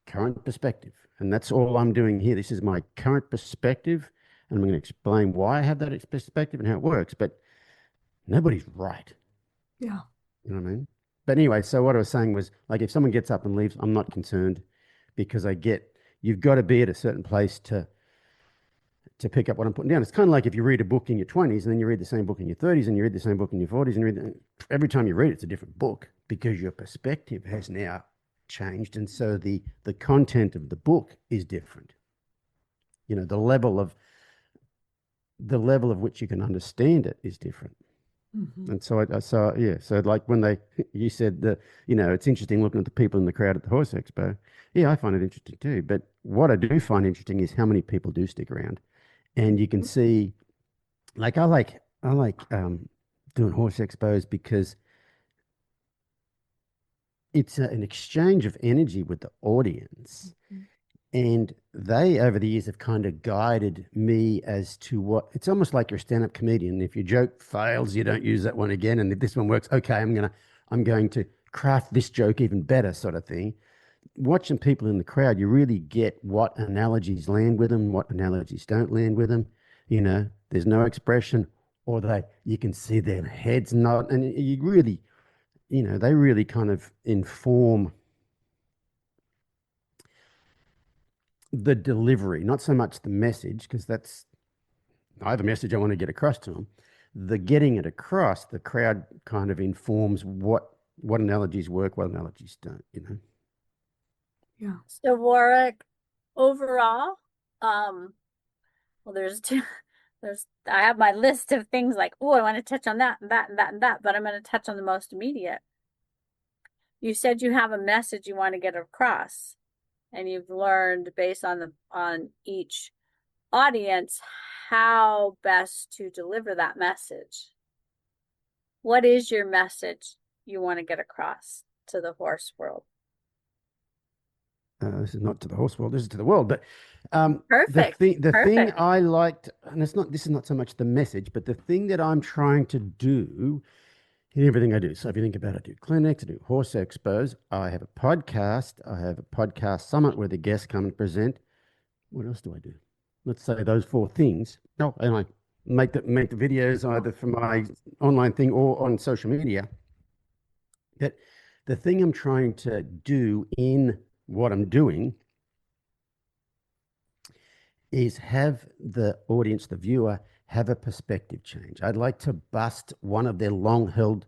current perspective. And that's all I'm doing here. This is my current perspective. And I'm going to explain why I have that perspective and how it works. But nobody's right. Yeah. You know what I mean? But anyway, so what I was saying was, like, if someone gets up and leaves, I'm not concerned because you've got to be at a certain place to pick up what I'm putting down. It's kind of like if you read a book in your 20s and then you read the same book in your 30s and you read the same book in your 40s and every time you read it, it's a different book because your perspective has now changed, and so the content of the book is different. You know, the level of which you can understand it is different. And so I saw, yeah. So like when you said that, you know, it's interesting looking at the people in the crowd at the horse expo. Yeah, I find it interesting too. But what I do find interesting is how many people do stick around, and you can see, like I like doing horse expos because it's an exchange of energy with the audience. And they, over the years, have kind of guided me as to what it's almost like you're a stand-up comedian. If your joke fails, you don't use that one again. And if this one works, okay, I'm going to craft this joke even better, sort of thing. Watching people in the crowd, you really get what analogies land with them, what analogies don't land with them. You know, there's no expression, or you can see their heads nod, and you really, you know, they really kind of inform the delivery, not so much the message, because I have a message I want to get across to them. The getting it across, the crowd kind of informs what analogies work, what analogies don't, you know. Yeah. So Warwick, overall, well, I have my list of things like, oh, I want to touch on that and that and that and that, but I'm going to touch on the most immediate. You said you have a message you want to get across, and you've learned based on each audience how best to deliver that message. What is your message you want to get across to the horse world? This is not to the horse world, this is to the world. But Perfect. the thing I liked, and this is not so much the message, but the thing that I'm trying to do in everything I do. So if you think about it, I do clinics, I do horse expos, I have a podcast, I have a podcast summit where the guests come and present. What else do I do? Let's say those 4 things. Oh, and I make the videos either for my online thing or on social media. But the thing I'm trying to do in what I'm doing is have the audience, the viewer, have a perspective change. I'd like to bust one of their long-held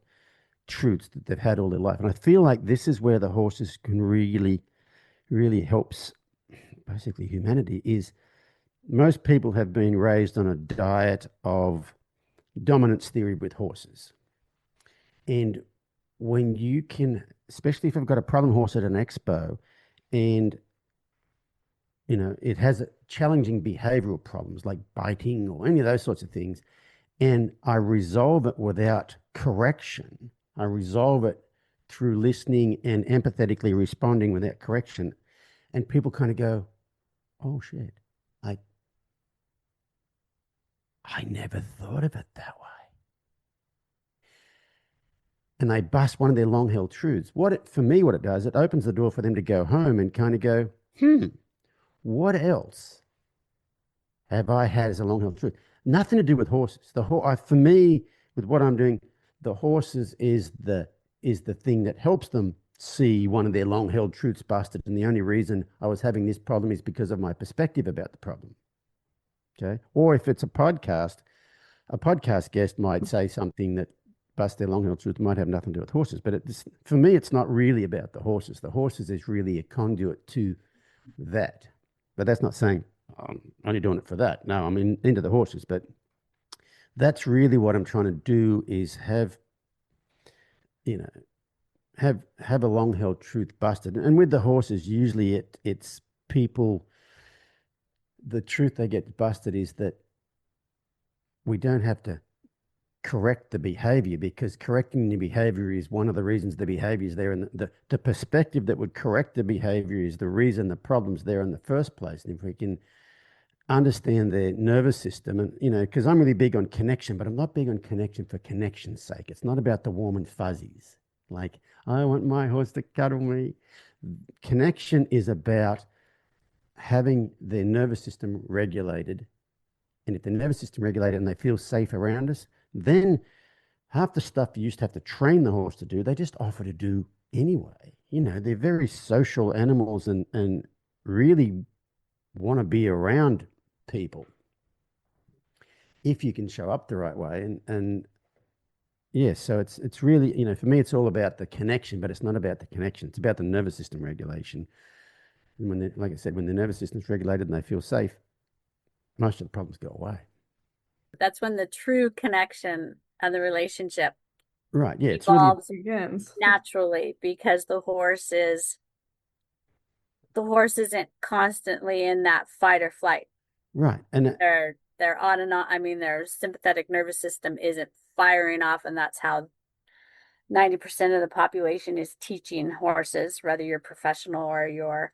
truths that they've had all their life. And I feel like this is where the horses can really, really helps basically humanity. Is most people have been raised on a diet of dominance theory with horses. And when you can, especially if I've got a problem horse at an expo and, you know, it has challenging behavioral problems like biting or any of those sorts of things, and I resolve it without correction, I resolve it through listening and empathetically responding without correction, and people kind of go, oh shit, I never thought of it that way. And they bust one of their long-held truths. For me, what it does, it opens the door for them to go home and kind of go, what else have I had as a long-held truth? Nothing to do with horses. For me, with what I'm doing, the horses is the thing that helps them see one of their long-held truths busted. And the only reason I was having this problem is because of my perspective about the problem. Okay. Or if it's a podcast guest might say something that busts their long-held truth, might have nothing to do with horses. But for me, it's not really about the horses. The horses is really a conduit to that. But that's not saying I'm only doing it for that. No, I'm into the horses. But that's really what I'm trying to do, is have a long-held truth busted. And with the horses, usually it's people, the truth they get busted is that we don't have to correct the behavior, because correcting the behavior is one of the reasons the behavior is there. And the perspective that would correct the behavior is the reason the problem's there in the first place. And if we can understand their nervous system, and, you know, because I'm really big on connection, but I'm not big on connection for connection's sake. It's not about the warm and fuzzies. Like, I want my horse to cuddle me. Connection is about having their nervous system regulated. And if the nervous system regulated and they feel safe around us, then half the stuff you used to have to train the horse to do, they just offer to do anyway. You know, they're very social animals and really want to be around people if you can show up the right way. And Yeah, so it's really, for me, it's all about the connection, but it's not about the connection. It's about the nervous system regulation. And like I said, when the nervous system's regulated and they feel safe, most of the problems go away. That's when the true connection and the relationship Right. Yeah, it's really evolves Begins. naturally because the horse isn't constantly in that fight or flight. right. And They're on and on. I mean, their sympathetic nervous system isn't firing off, and that's how 90% of the population is teaching horses, whether you're professional or you're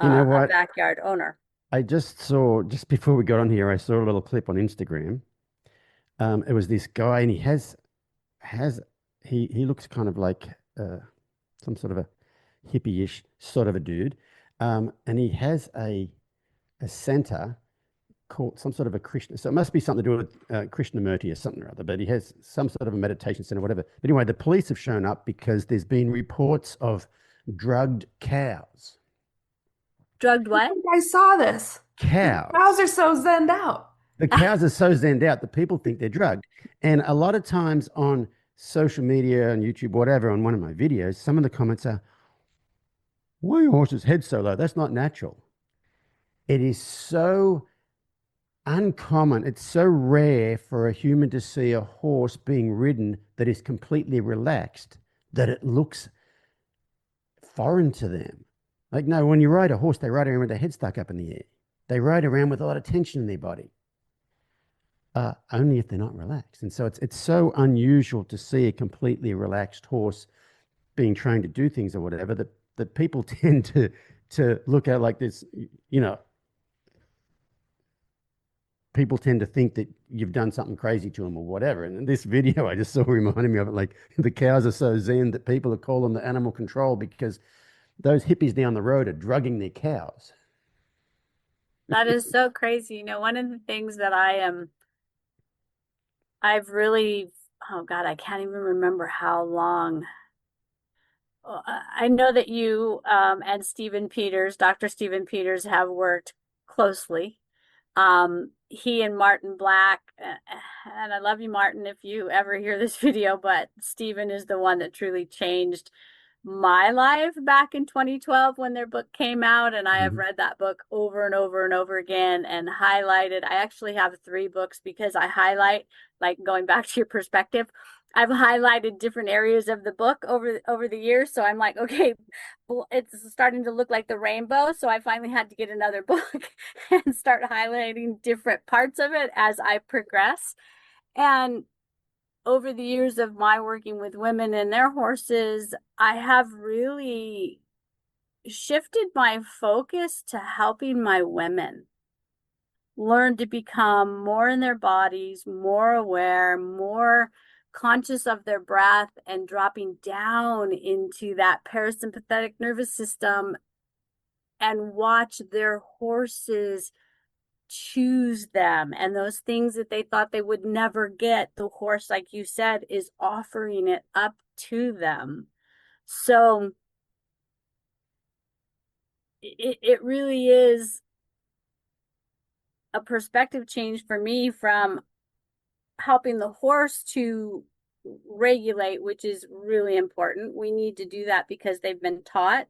you know a what? backyard owner. I just saw, just before we got on here, I saw a little clip on Instagram. It was this guy, and has he looks kind of like some sort of a hippie-ish sort of a dude, and he has a center called some sort of a Krishna. So it must be something to do with Krishnamurti or something or other. But he has some sort of a meditation center, whatever. But anyway, the police have shown up because there's been reports of drugged cows. Drugged what? I saw this. Cows. Cows are so zenned out. The cows are so zenned out that people think they're drugged. And a lot of times on social media and YouTube, whatever, on one of my videos, some of the comments are, why are your horse's head so low? That's not natural. It is so uncommon. It's so rare for a human to see a horse being ridden that is completely relaxed that it looks foreign to them. Like, no, when you ride a horse, they ride around with their head stuck up in the air. They ride around with a lot of tension in their body. Only if they're not relaxed. And so it's so unusual to see a completely relaxed horse being trained to do things or whatever that people tend to look at like this, people tend to think that you've done something crazy to them or whatever. And in this video I just saw reminded me of it, like the cows are so zen that people are calling them the animal control because those hippies down the road are drugging their cows. That is so crazy. You know, one of the things that I've really, oh God, I can't even remember how long. I know that you and Stephen Peters, Dr. Stephen Peters, have worked closely. He and Martin Black, and I love you, Martin, if you ever hear this video, but Stephen is the one that truly changed my life back in 2012 when their book came out. And I have Mhm. read that book over and over and over again and highlighted. I actually have 3 books because I highlight, like going back to your perspective, I've highlighted different areas of the book over the years. So I'm like, okay, well, it's starting to look like the rainbow. So I finally had to get another book and start highlighting different parts of it as I progress. And over the years of my working with women and their horses, I have really shifted my focus to helping my women learn to become more in their bodies, more aware, more conscious of their breath, and dropping down into that parasympathetic nervous system and watch their horses choose them. And those things that they thought they would never get, the horse, like you said, is offering it up to them. So it really is a perspective change for me from helping the horse to regulate, which is really important. We need to do that because they've been taught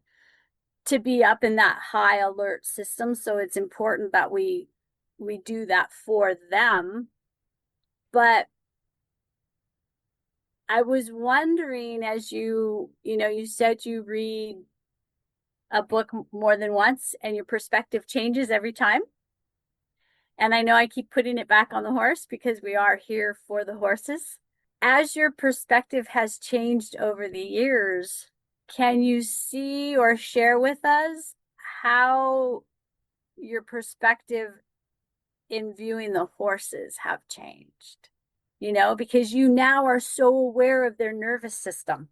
to be up in that high alert system. So it's important that we do that for them. But I was wondering, as you said you read a book more than once and your perspective changes every time. And I know I keep putting it back on the horse because we are here for the horses. As your perspective has changed over the years, can you see or share with us how your perspective in viewing the horses have changed? Because you now are so aware of their nervous system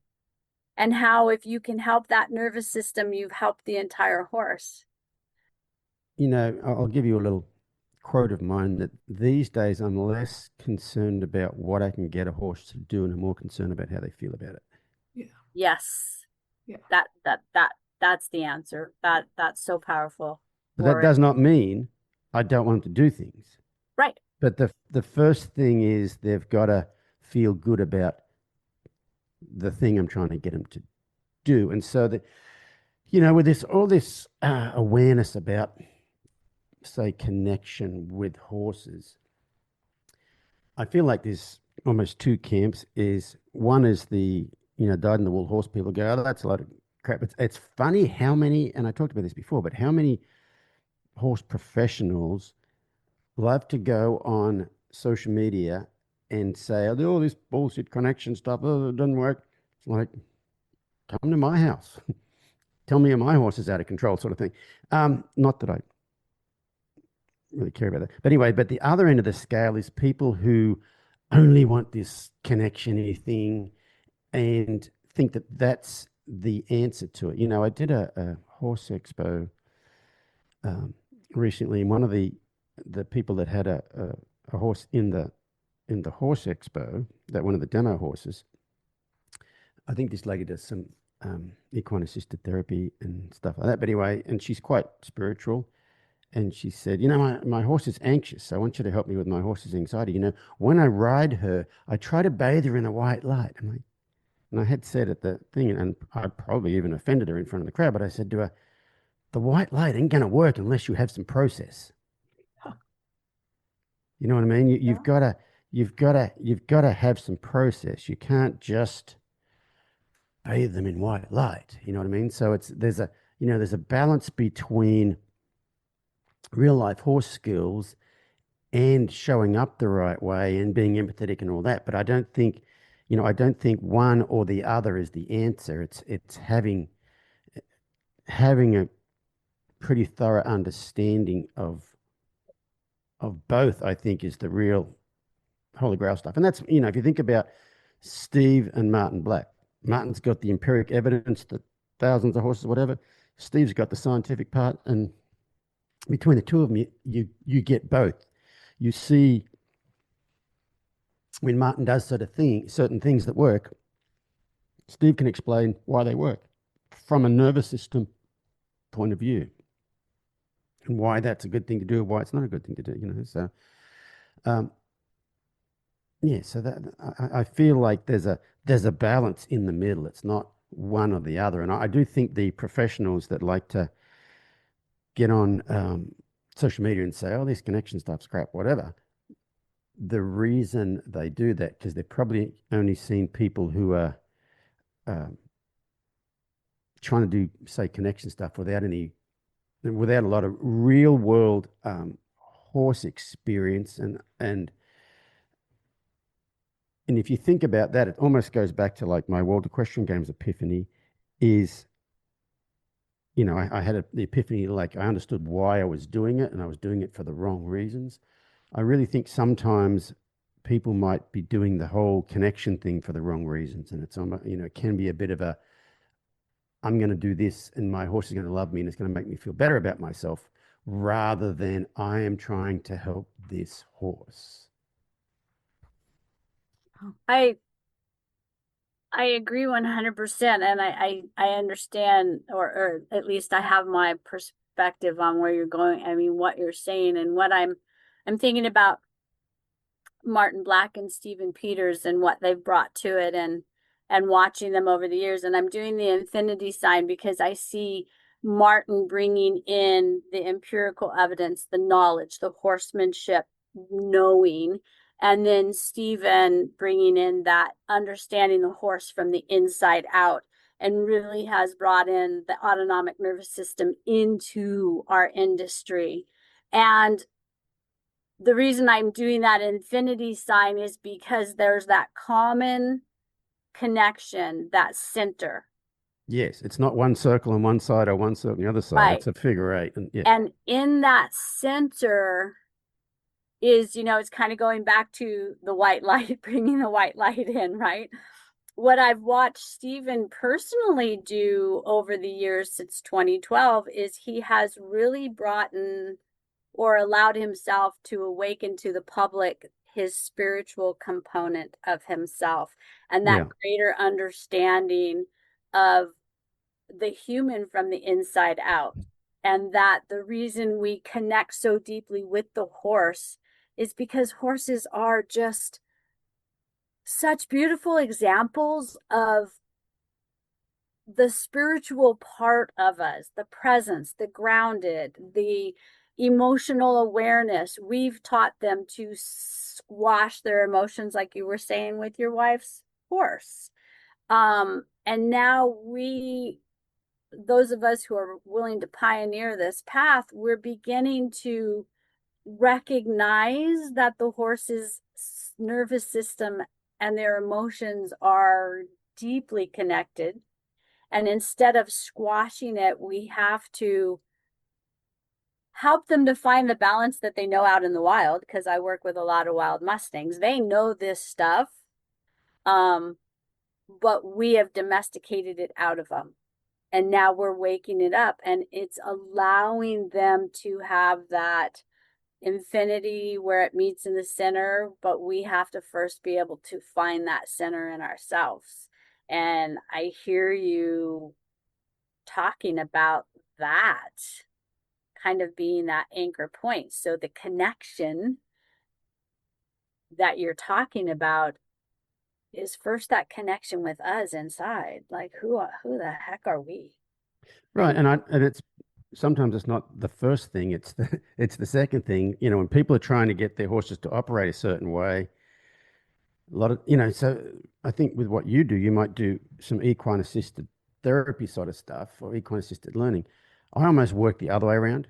and how if you can help that nervous system, you've helped the entire horse. I'll give you a little quote of mine that these days I'm less concerned about what I can get a horse to do and I'm more concerned about how they feel about it. Yeah. Yes. Yeah. That's the answer. That's so powerful. But that does not mean I don't want them to do things. Right. But the first thing is they've got to feel good about the thing I'm trying to get them to do. And so that, you know, with this all this awareness about, say, connection with horses, I feel like there's almost two camps. Is one is the, you know, dyed in the wool horse people go, oh, that's a lot of crap. It's funny how many, and I talked about this before, but how many horse professionals love to go on social media and say, oh, all this bullshit connection stuff, oh, it doesn't work. It's like, come to my house. Tell me my horse is out of control, sort of thing. Not that I really care about that. But anyway, but the other end of the scale is people who only want this connection thing and think that that's the answer to it. You know, I did a horse expo um, recently, and one of the people that had a horse in the horse expo, that one of the demo horses, I think this lady does some equine assisted therapy and stuff like that. But anyway, and she's quite spiritual. And she said, you know, my horse is anxious. I want you to help me with my horse's anxiety. You know, when I ride her, I try to bathe her in a white light. And I had said at the thing, and I probably even offended her in front of the crowd, but I said to her, the white light ain't going to work unless you have some process. You know what I mean? You've got to have some process. You can't just bathe them in white light. You know what I mean? So there's a balance between real life horse skills and showing up the right way and being empathetic and all that. But I don't think, I don't think one or the other is the answer. It's having a pretty thorough understanding of both, I think, is the real holy grail stuff. And that's, if you think about Steve and Martin Black, Martin's got the empiric evidence, the thousands of horses, whatever. Steve's got the scientific part, and between the two of them, you get both. You see when Martin does certain things that work, Steve can explain why they work from a nervous system point of view, and why that's a good thing to do, or why it's not a good thing to do. So, um, yeah. So that I feel like there's a balance in the middle. It's not one or the other, and I do think the professionals that like to get on social media and say, "Oh, this connection stuff's crap," whatever. The reason they do that because they've probably only seen people who are um, trying to do, say, connection stuff without a lot of real world horse experience, and if you think about that, it almost goes back to like my World Equestrian Games epiphany. Is I had the epiphany, like I understood why I was doing it, and I was doing it for the wrong reasons. I really think sometimes people might be doing the whole connection thing for the wrong reasons, and it's almost, it can be a bit of a, I'm going to do this and my horse is going to love me and it's going to make me feel better about myself, rather than I am trying to help this horse. I agree 100%, and I understand, or at least I have my perspective on where you're going. I mean, what you're saying, and what I'm thinking about Martin Black and Stephen Peters and what they've brought to it, and watching them over the years. And I'm doing the infinity sign because I see Martin bringing in the empirical evidence, the knowledge, the horsemanship, knowing, and then Stephen bringing in that understanding the horse from the inside out, and really has brought in the autonomic nervous system into our industry. And the reason I'm doing that infinity sign is because there's that common connection, that center. Yes, it's not one circle on one side or one circle on the other side. Right. It's a figure eight. And yeah. And in that center is, it's kind of going back to the white light, bringing the white light in, right? What I've watched Stephen personally do over the years since 2012 is he has really brought in, or allowed himself to awaken to the public, his spiritual component of himself, and that greater understanding of the human from the inside out. And that the reason we connect so deeply with the horse is because horses are just such beautiful examples of the spiritual part of us, the presence, the grounded, the emotional awareness. We've taught them to squash their emotions, like you were saying with your wife's horse. And now those of us who are willing to pioneer this path, we're beginning to recognize that the horse's nervous system and their emotions are deeply connected. And instead of squashing it, we have to help them to find the balance that they know out in the wild, because I work with a lot of wild Mustangs. They know this stuff, but we have domesticated it out of them. And now we're waking it up, and it's allowing them to have that infinity where it meets in the center, but we have to first be able to find that center in ourselves. And I hear you talking about that kind of being that anchor point. So the connection that you're talking about is first that connection with us inside. Like who the heck are we? Right. And it's sometimes it's not the first thing, it's the second thing. When people are trying to get their horses to operate a certain way, a lot of, so I think with what you do, you might do some equine assisted therapy sort of stuff or equine assisted learning. I almost work the other way around.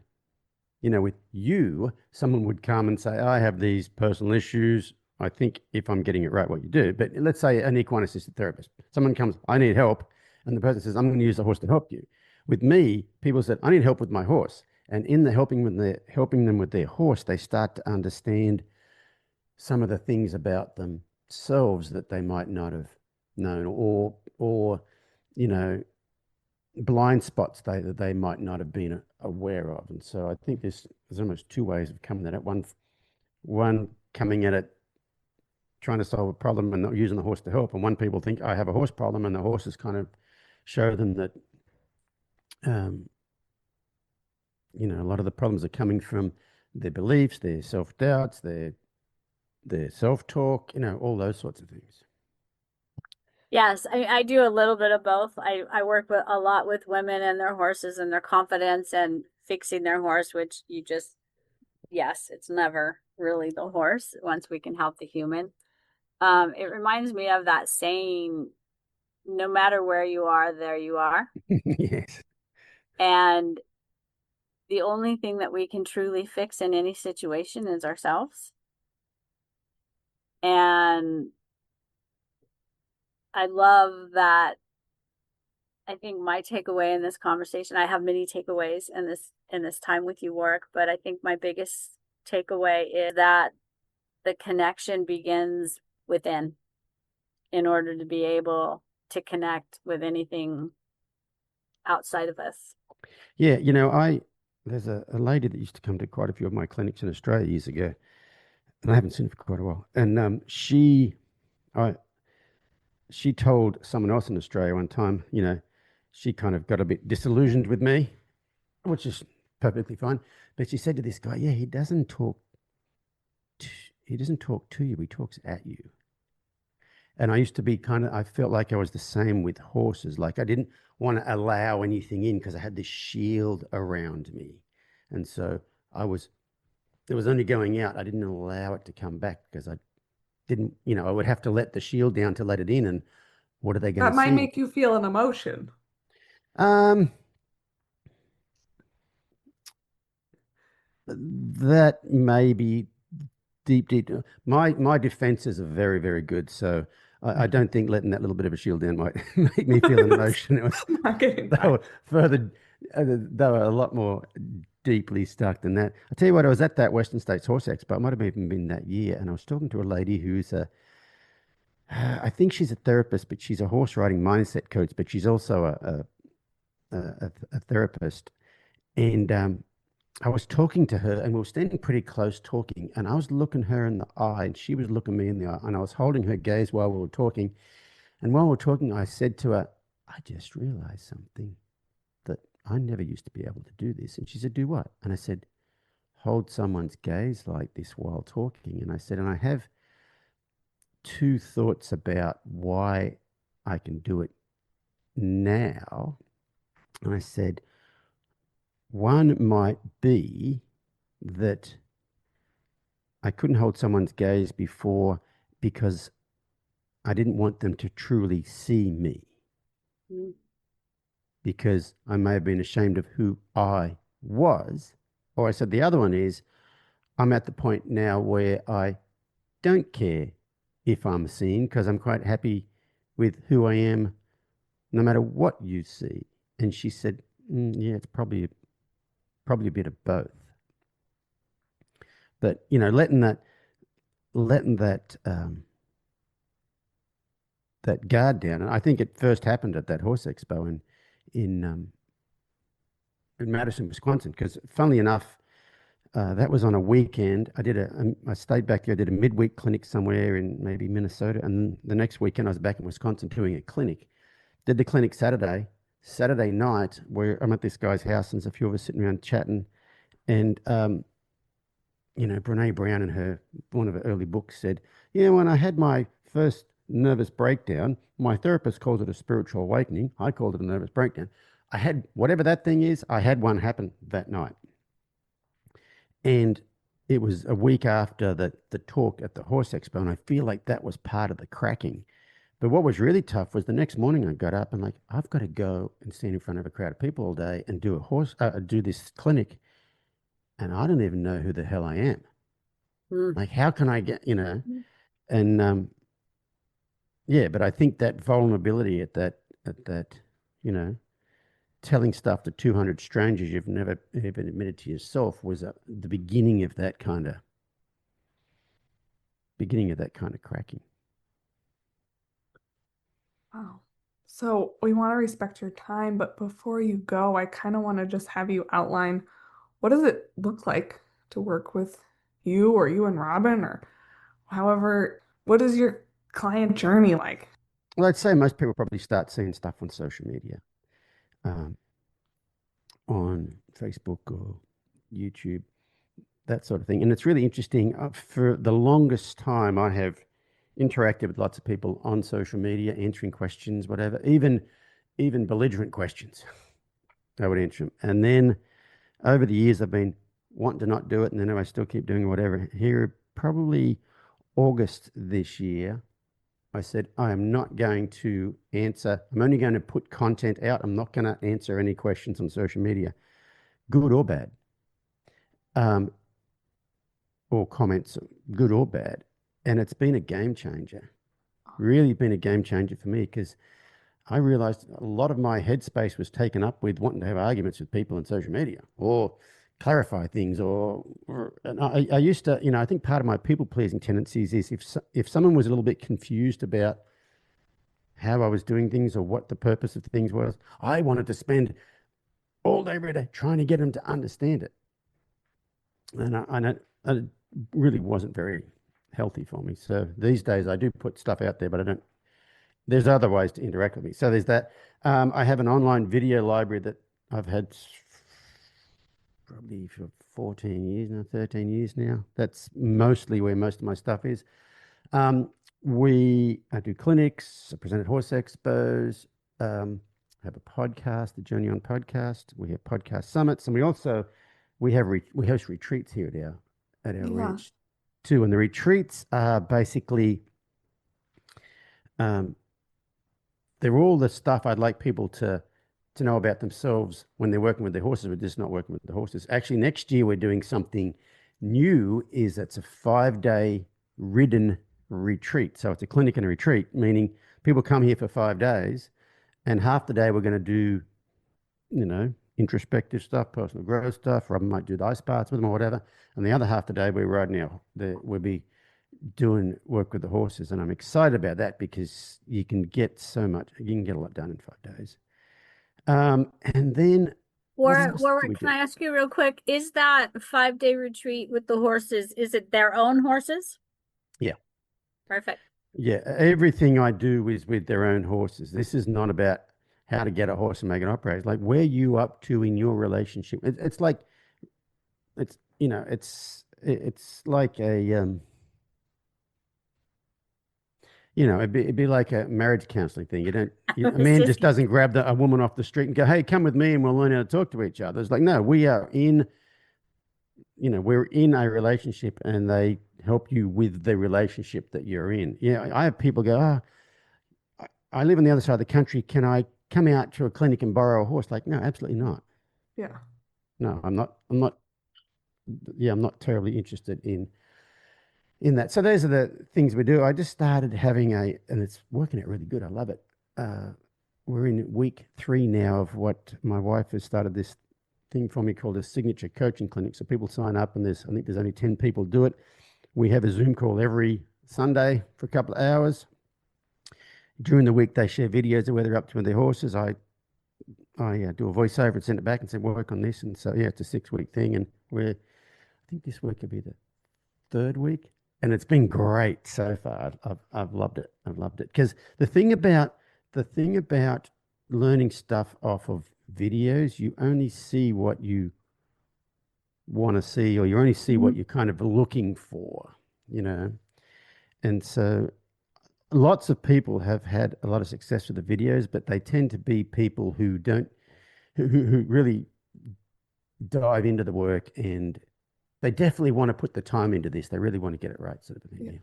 With you, someone would come and say, I have these personal issues. I think if I'm getting it right, what you do, but let's say an equine assisted therapist, someone comes, I need help. And the person says, I'm going to use the horse to help you. With me, people said, I need help with my horse. And in the helping them with their horse, they start to understand some of the things about themselves that they might not have known, or blind spots that they might not have been aware of. And so I think there's almost two ways of coming at it. One coming at it trying to solve a problem and not using the horse to help. And one, people think I have a horse problem, and the horses kind of show them that a lot of the problems are coming from their beliefs, their self-doubts, their self-talk, all those sorts of things. Yes, I do a little bit of both. I work with a lot with women and their horses and their confidence and fixing their horse, which yes, it's never really the horse once we can help the human. It reminds me of that saying, no matter where you are, there you are. Yes. And the only thing that we can truly fix in any situation is ourselves. And I love that. I think my takeaway in this conversation, I have many takeaways in this time with you, Warwick, but I think my biggest takeaway is that the connection begins within in order to be able to connect with anything outside of us. Yeah, there's a lady that used to come to quite a few of my clinics in Australia years ago, and I haven't seen her for quite a while. And she told someone else in Australia one time, she kind of got a bit disillusioned with me, which is perfectly fine. But she said to this guy, yeah, he doesn't talk to you, he talks at you. And I used to be I felt like I was the same with horses. Like I didn't want to allow anything in because I had this shield around me. And so it was only going out. I didn't allow it to come back because I didn't, I would have to let the shield down to let it in. And what are they going to see? That might make you feel an emotion. That may be deep. My defenses are very, very good. So I don't think letting that little bit of a shield down might make me feel an emotion. They were a lot more deeply stuck than that. I tell you what, I was at that Western States Horse Expo. It might have even been that year, and I was talking to a lady who's I think she's a therapist, but she's a horse riding mindset coach, but she's also a therapist. And I was talking to her, and we were standing pretty close talking, and I was looking her in the eye, and she was looking me in the eye, and I was holding her gaze while we were talking. And while we were talking, I said to her, I just realized something, that I never used to be able to do this. And she said, do what? And I said, hold someone's gaze like this while talking. And I said, and I have two thoughts about why I can do it now. And I said, one might be that I couldn't hold someone's gaze before because I didn't want them to truly see me, Mm. because I may have been ashamed of who I was. Or I said the other one is I'm at the point now where I don't care if I'm seen because I'm quite happy with who I am no matter what you see. And she said, yeah, it's probably a bit of both. But letting that guard down, and I think it first happened at that horse expo in in Madison, Wisconsin, because funnily enough, that was on a weekend. I stayed back there. I did a midweek clinic somewhere in maybe Minnesota, and the next weekend I was back in Wisconsin doing a clinic. Did the clinic Saturday. Saturday night, where I'm at this guy's house, and there's a few of us sitting around chatting, and Brene Brown in one of her early books said, when I had my first nervous breakdown, my therapist calls it a spiritual awakening. I called it a nervous breakdown. I had whatever that thing is, I had one happen that night. And it was a week after the talk at the Horse Expo, and I feel like that was part of the cracking. But what was really tough was the next morning I got up and I've got to go and stand in front of a crowd of people all day and do this clinic, and I don't even know who the hell I am. Like, how can I get, and yeah, but I think that vulnerability at that, telling stuff to 200 strangers you've never even admitted to yourself was the beginning of that kind of cracking. Wow. So we want to respect your time, but before you go, I kind of want to just have you outline what does it look like to work with you or you and Robin or however, what is your client journey like? Well, I'd say most people probably start seeing stuff on social media, um, on Facebook or YouTube, that sort of thing. And it's really interesting. For the longest time, I have interacted with lots of people on social media, answering questions, whatever, even belligerent questions. I would answer them. And then over the years, I've been wanting to not do it, and then I still keep doing whatever. Here, probably August this year, I said, I am not going to answer. I'm only going to put content out. I'm not going to answer any questions on social media, good or bad, or comments, good or bad. And it's been a game changer, really been a game changer for me, because I realized a lot of my headspace was taken up with wanting to have arguments with people on social media or clarify things, and I used to, I think part of my people pleasing tendencies is if someone was a little bit confused about how I was doing things or what the purpose of things was, I wanted to spend all day, every day trying to get them to understand it. And I really wasn't very healthy for me. So these days I do put stuff out there, but I don't, there's other ways to interact with me. So there's that. I have an online video library that I've had probably for 14 years now, 13 years now. That's mostly where most of my stuff is. I do clinics, I present at horse expos, have a podcast, the Journey On podcast. We have podcast summits, and we host retreats here at our ranch too. And the retreats are basically they're all the stuff I'd like people to know about themselves when they're working with their horses, but just not working with the horses. Actually, next year we're doing something new. It's a 5-day ridden retreat. So it's a clinic and a retreat, meaning people come here for 5 days, and half the day we're going to do, introspective stuff, personal growth stuff. Robin might do the ice baths with them or whatever. And the other half the day we're riding we'll be doing work with the horses. And I'm excited about that because you can get a lot done in 5 days. And then Warwick, can I ask you real quick? Is that 5-day retreat with the horses, is it their own horses? Yeah. Perfect. Yeah. Everything I do is with their own horses. This is not about how to get a horse and make it operate. It's like, where you up to in your relationship? It's like a it'd be like a marriage counseling thing. A This man is just doesn't grab a woman off the street and go, "Hey, come with me and we'll learn how to talk to each other." It's like, no, we're in a relationship and they help you with the relationship that you're in. I have people go, "Oh, I live on the other side of the country. Can I come out to a clinic and borrow a horse?" Like, no, absolutely not. Yeah. No, I'm not, yeah, I'm not terribly interested in that. So those are the things we do. I just started having and it's working out really good. I love it. Uh, we're in week 3 now of what my wife has started this thing for me called a signature coaching clinic. So people sign up and I think there's only 10 people do it. We have a Zoom call every Sunday for a couple of hours. During the week, they share videos of where they're up to with their horses. I do a voiceover and send it back and say, work on this. And so, yeah, it's a 6-week thing. And I think this week will be the 3rd week. And it's been great so far. I've loved it. I've loved it. Because the thing about learning stuff off of videos, you only see what you want to see, or you only see what you're kind of looking for, And so lots of people have had a lot of success with the videos, but they tend to be people who really dive into the work, and they definitely want to put the time into this. They really want to get it right, sort of thing.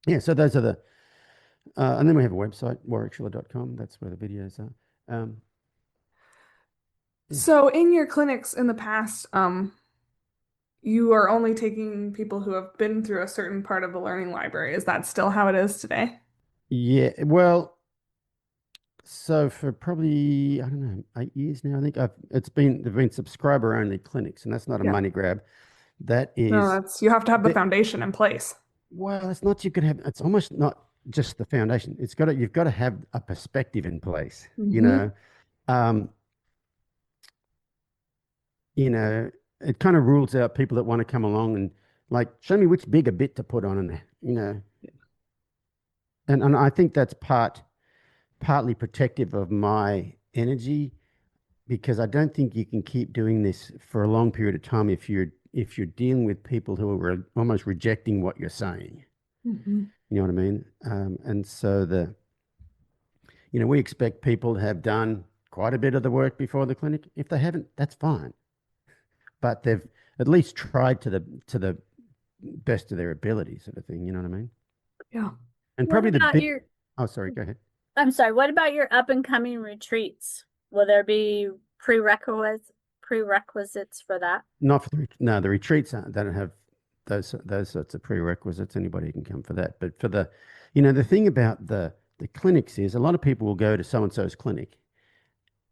Yeah. So those are and then we have a website, warwickschiller.com. That's where the videos are. So in your clinics in the past, you are only taking people who have been through a certain part of the learning library. Is that still how it is today? Yeah. Well, so for probably, I don't know, 8 years now, I think they've been subscriber only clinics, and that's not a Yeah. money grab. That No, is, you have to have the foundation in place. well, it's almost not just the foundation. You've got to have a perspective in place, Um, it kind of rules out people that want to come along and like, show me which bigger bit to put on in there, and I think that's partly protective of my energy, because I don't think you can keep doing this for a long period of time if you're dealing with people who are almost rejecting what you're saying. Mm-hmm. You know what I mean? And so we expect people to have done quite a bit of the work before the clinic. If they haven't, that's fine. But they've at least tried to the best of their ability, sort of thing. You know what I mean? Yeah. And What probably about oh, sorry, go ahead. I'm sorry, what about your up and coming retreats? Will there be prerequisites for that? Not for the retreats don't have those sorts of prerequisites. Anybody can come for that. But for the thing about the clinics is a lot of people will go to so and so's clinic.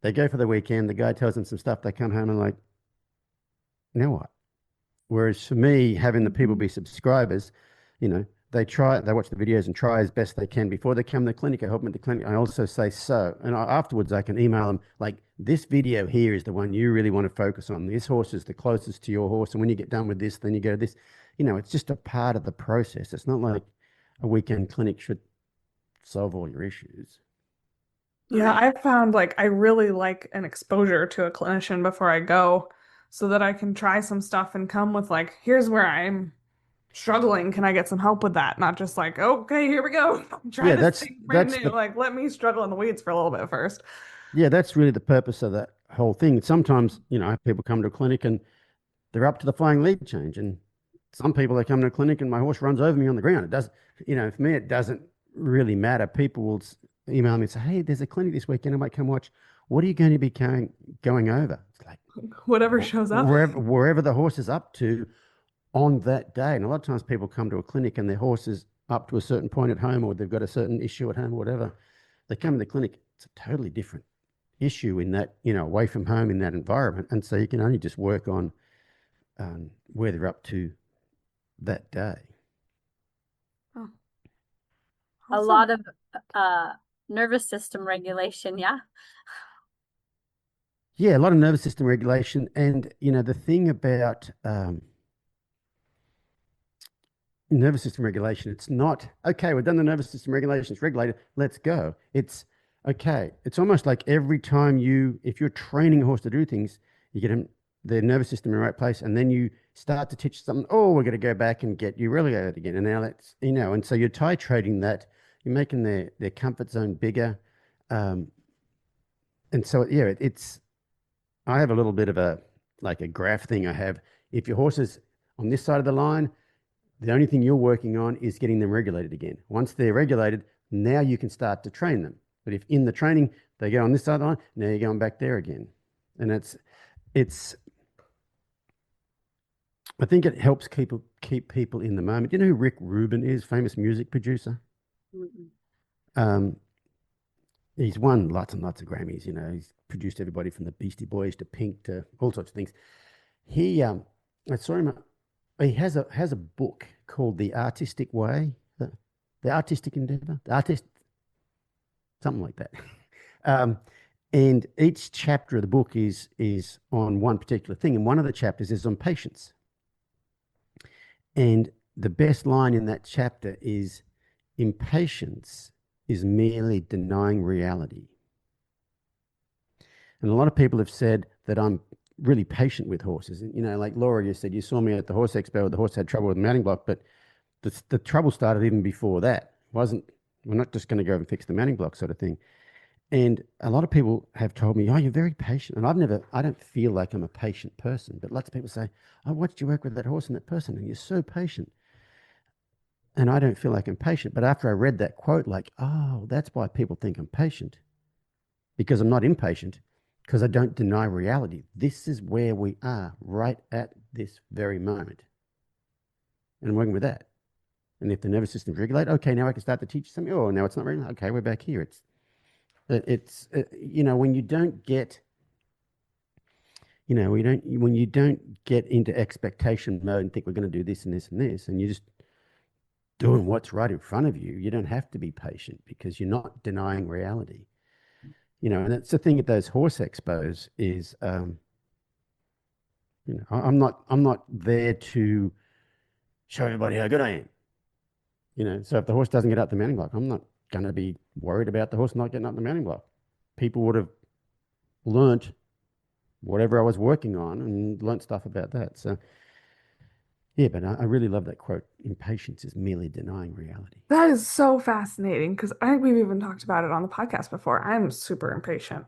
They go for the weekend. The guy tells them some stuff. They come home and like, now what? Whereas for me, having the people be subscribers, they watch the videos and try as best they can before they come to the clinic. I help them at the clinic. I also say and afterwards I can email them like, this video here is the one you really want to focus on. This horse is the closest to your horse, and when you get done with this, then you go to this. It's just a part of the process. It's not like a weekend clinic should solve all your issues. Yeah, I've found like I really like an exposure to a clinician before I go so that I can try some stuff and come with like, here's where I'm struggling. Can I get some help with that? Not just like, okay, here we go. Try Yeah, this thing brand that's new. Like, let me struggle in the weeds for a little bit first. that's really the purpose of that whole thing. Sometimes, I have people come to a clinic and they're up to the flying lead change. And some people, they come to a clinic and my horse runs over me on the ground. It does, for me, it doesn't really matter. People will email me and say, hey, there's a clinic this weekend. I might come watch. What are you going to be going over? It's like, whatever shows up. Wherever the horse is up to on that day. And a lot of times people come to a clinic and their horse is up to a certain point at home, or they've got a certain issue at home or whatever. They come to the clinic, it's a totally different issue in that, away from home in that environment. And so you can only just work on where they're up to that day. Oh. A lot of nervous system regulation, yeah? Yeah, a lot of nervous system regulation. And, the thing about nervous system regulation, it's not, okay, we've done the nervous system regulation, it's regulated, let's go. It's, okay, it's almost like every time if you're training a horse to do things, you get their nervous system in the right place, and then you start to teach something, we're going to go back and get you relegated again. And now and so you're titrating that you're making their comfort zone bigger. Um, and so, yeah, I have a little bit of like a graph thing I have. If your horse is on this side of the line, the only thing you're working on is getting them regulated again. Once they're regulated, now you can start to train them. But if in the training they go on this side of the line, now you're going back there again. And it's I think it helps keep people in the moment. You know who Rick Rubin is, famous music producer? Mm-mm. Um, he's won lots and lots of Grammys. You know, he's produced everybody from the Beastie Boys to Pink to all sorts of things. I saw him. He has a book called The Artistic Way, the Artistic Endeavor, the artist, something like that. Um, and each chapter of the book is on one particular thing, and one of the chapters is on patience. And the best line in that chapter is, impatience is merely denying reality. And a lot of people have said that I'm really patient with horses. And, you know, like Laura, you said, you saw me at the horse expo, the horse had trouble with the mounting block, but the trouble started even before that. We're not just going to go and fix the mounting block sort of thing. And a lot of people have told me, oh, you're very patient. And I don't feel like I'm a patient person, but lots of people say, I watched you work with that horse and that person, and you're so patient. And I don't feel like I'm patient. But after I read that quote, like, oh, that's why people think I'm patient, because I'm not impatient, because I don't deny reality. This is where we are right at this very moment. And I'm working with that. And if the nervous system's regulated, okay, now I can start to teach you something. Oh, now it's not regulated. Okay, we're back here. You know, when you don't get, when you don't get into expectation mode and think we're going to do this and this and this, and you're just doing what's right in front of you, you don't have to be patient because you're not denying reality. You know, and that's the thing at those horse expos is, I'm not there to show everybody how good I am. You know, so if the horse doesn't get up the mounting block, I'm not going to be worried about the horse not getting up the mounting block. People would have learnt whatever I was working on and learnt stuff about that. So, yeah, but I really love that quote. Impatience is merely denying reality. That is so fascinating because I think we've even talked about it on the podcast before. I'm super impatient,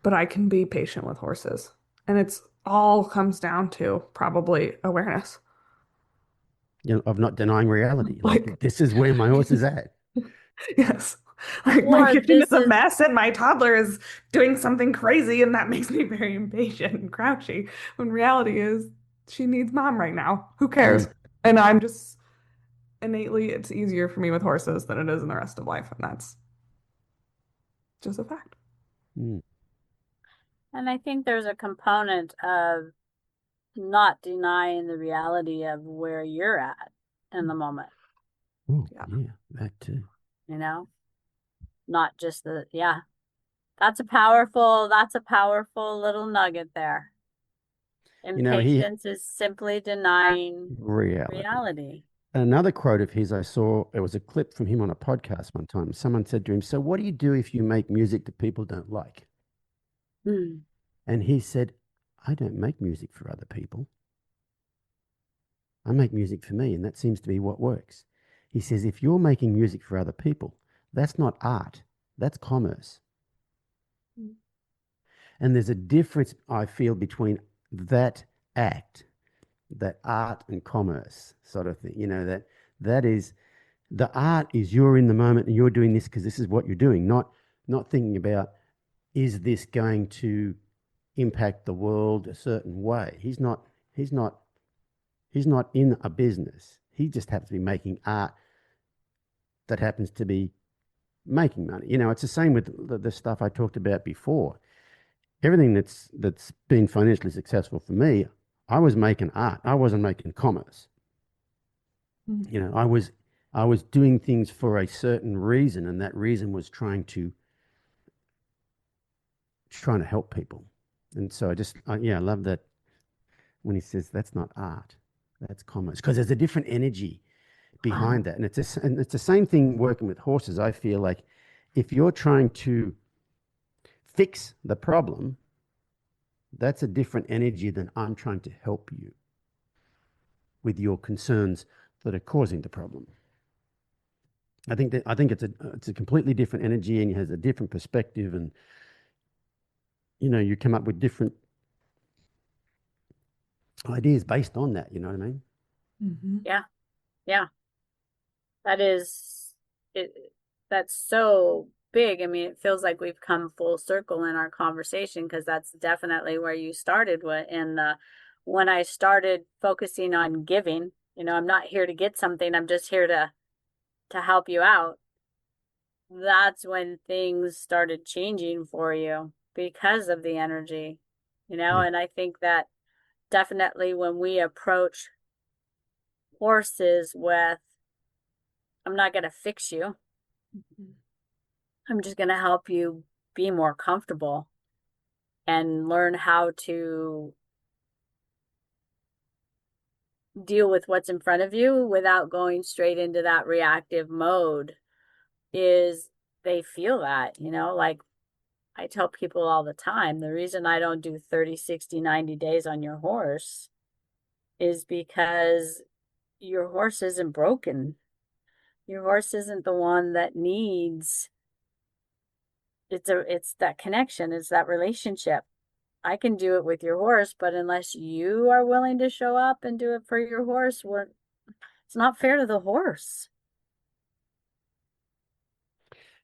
but I can be patient with horses. And it's all comes down to probably awareness. You know, of not denying reality. Like, Like, this is where my horse is at. yes. Like my Or kitchen is this a is mess and my toddler is doing something crazy and that makes me very impatient and grouchy. When reality is she needs mom right now. Who cares? Mm, And I'm just innately it's easier for me with horses than it is in the rest of life, and that's just a fact. mm. And I think there's a component of not denying the reality of where you're at in the moment, Oh, Yeah. yeah, that too. you know? Not just yeah. That's a powerful little nugget there. You know, Impatience is simply denying reality. reality. Another quote of his I saw, it was a clip from him on a podcast one time. Someone said to him, so what do you do if you make music that people don't like? Mm. And he said, I don't make music for other people. I make music for me, and that seems to be what works. He says, if you're making music for other people, that's not art, that's commerce. Mm. And there's a difference, I feel, between that act, that art and commerce sort of thing. You know, that is, the art is you're in the moment and you're doing this because this is what you're doing, not thinking about, is this going to impact the world a certain way? He's not in a business. He just happens to be making art that happens to be making money. You know, it's the same with the stuff I talked about before. Everything that's been financially successful for me, I was making art. I wasn't making commerce. Mm. You know, I was doing things for a certain reason, and that reason was trying to help people. And so I love that when he says that's not art, that's commerce, because there's a different energy behind that. And it's the same thing working with horses. I feel like if you're trying to fix the problem, that's a different energy than I'm trying to help you with your concerns that are causing the problem. I think it's a completely different energy and has a different perspective, and you come up with different ideas based on that. You know what I mean? Mm-hmm. Yeah. Yeah. That is it. That's so big. I mean, it feels like we've come full circle in our conversation because that's definitely where you started with. And when I started focusing on giving, I'm not here to get something. I'm just here to help you out. That's when things started changing for you because of the energy, Yeah. and I think that definitely when we approach horses with, I'm not going to fix you, I'm just going to help you be more comfortable and learn how to deal with what's in front of you without going straight into that reactive mode, is they feel that, like I tell people all the time, the reason I don't do 30, 60, 90 days on your horse is because your horse isn't broken. Your horse isn't the one that needs, it's that connection, it's that relationship. I can do it with your horse, but unless you are willing to show up and do it for your horse, it's not fair to the horse.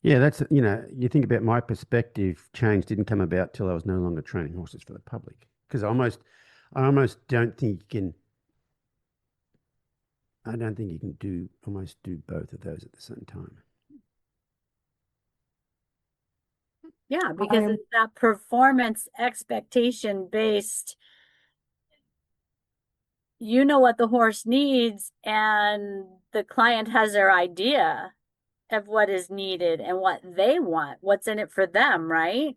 Yeah, you think about my perspective change didn't come about till I was no longer training horses for the public. Because I almost don't think you can almost do both of those at the same time. Yeah, I because am, it's that performance expectation based. You know what the horse needs, and the client has their idea of what is needed and what they want, what's in it for them, right?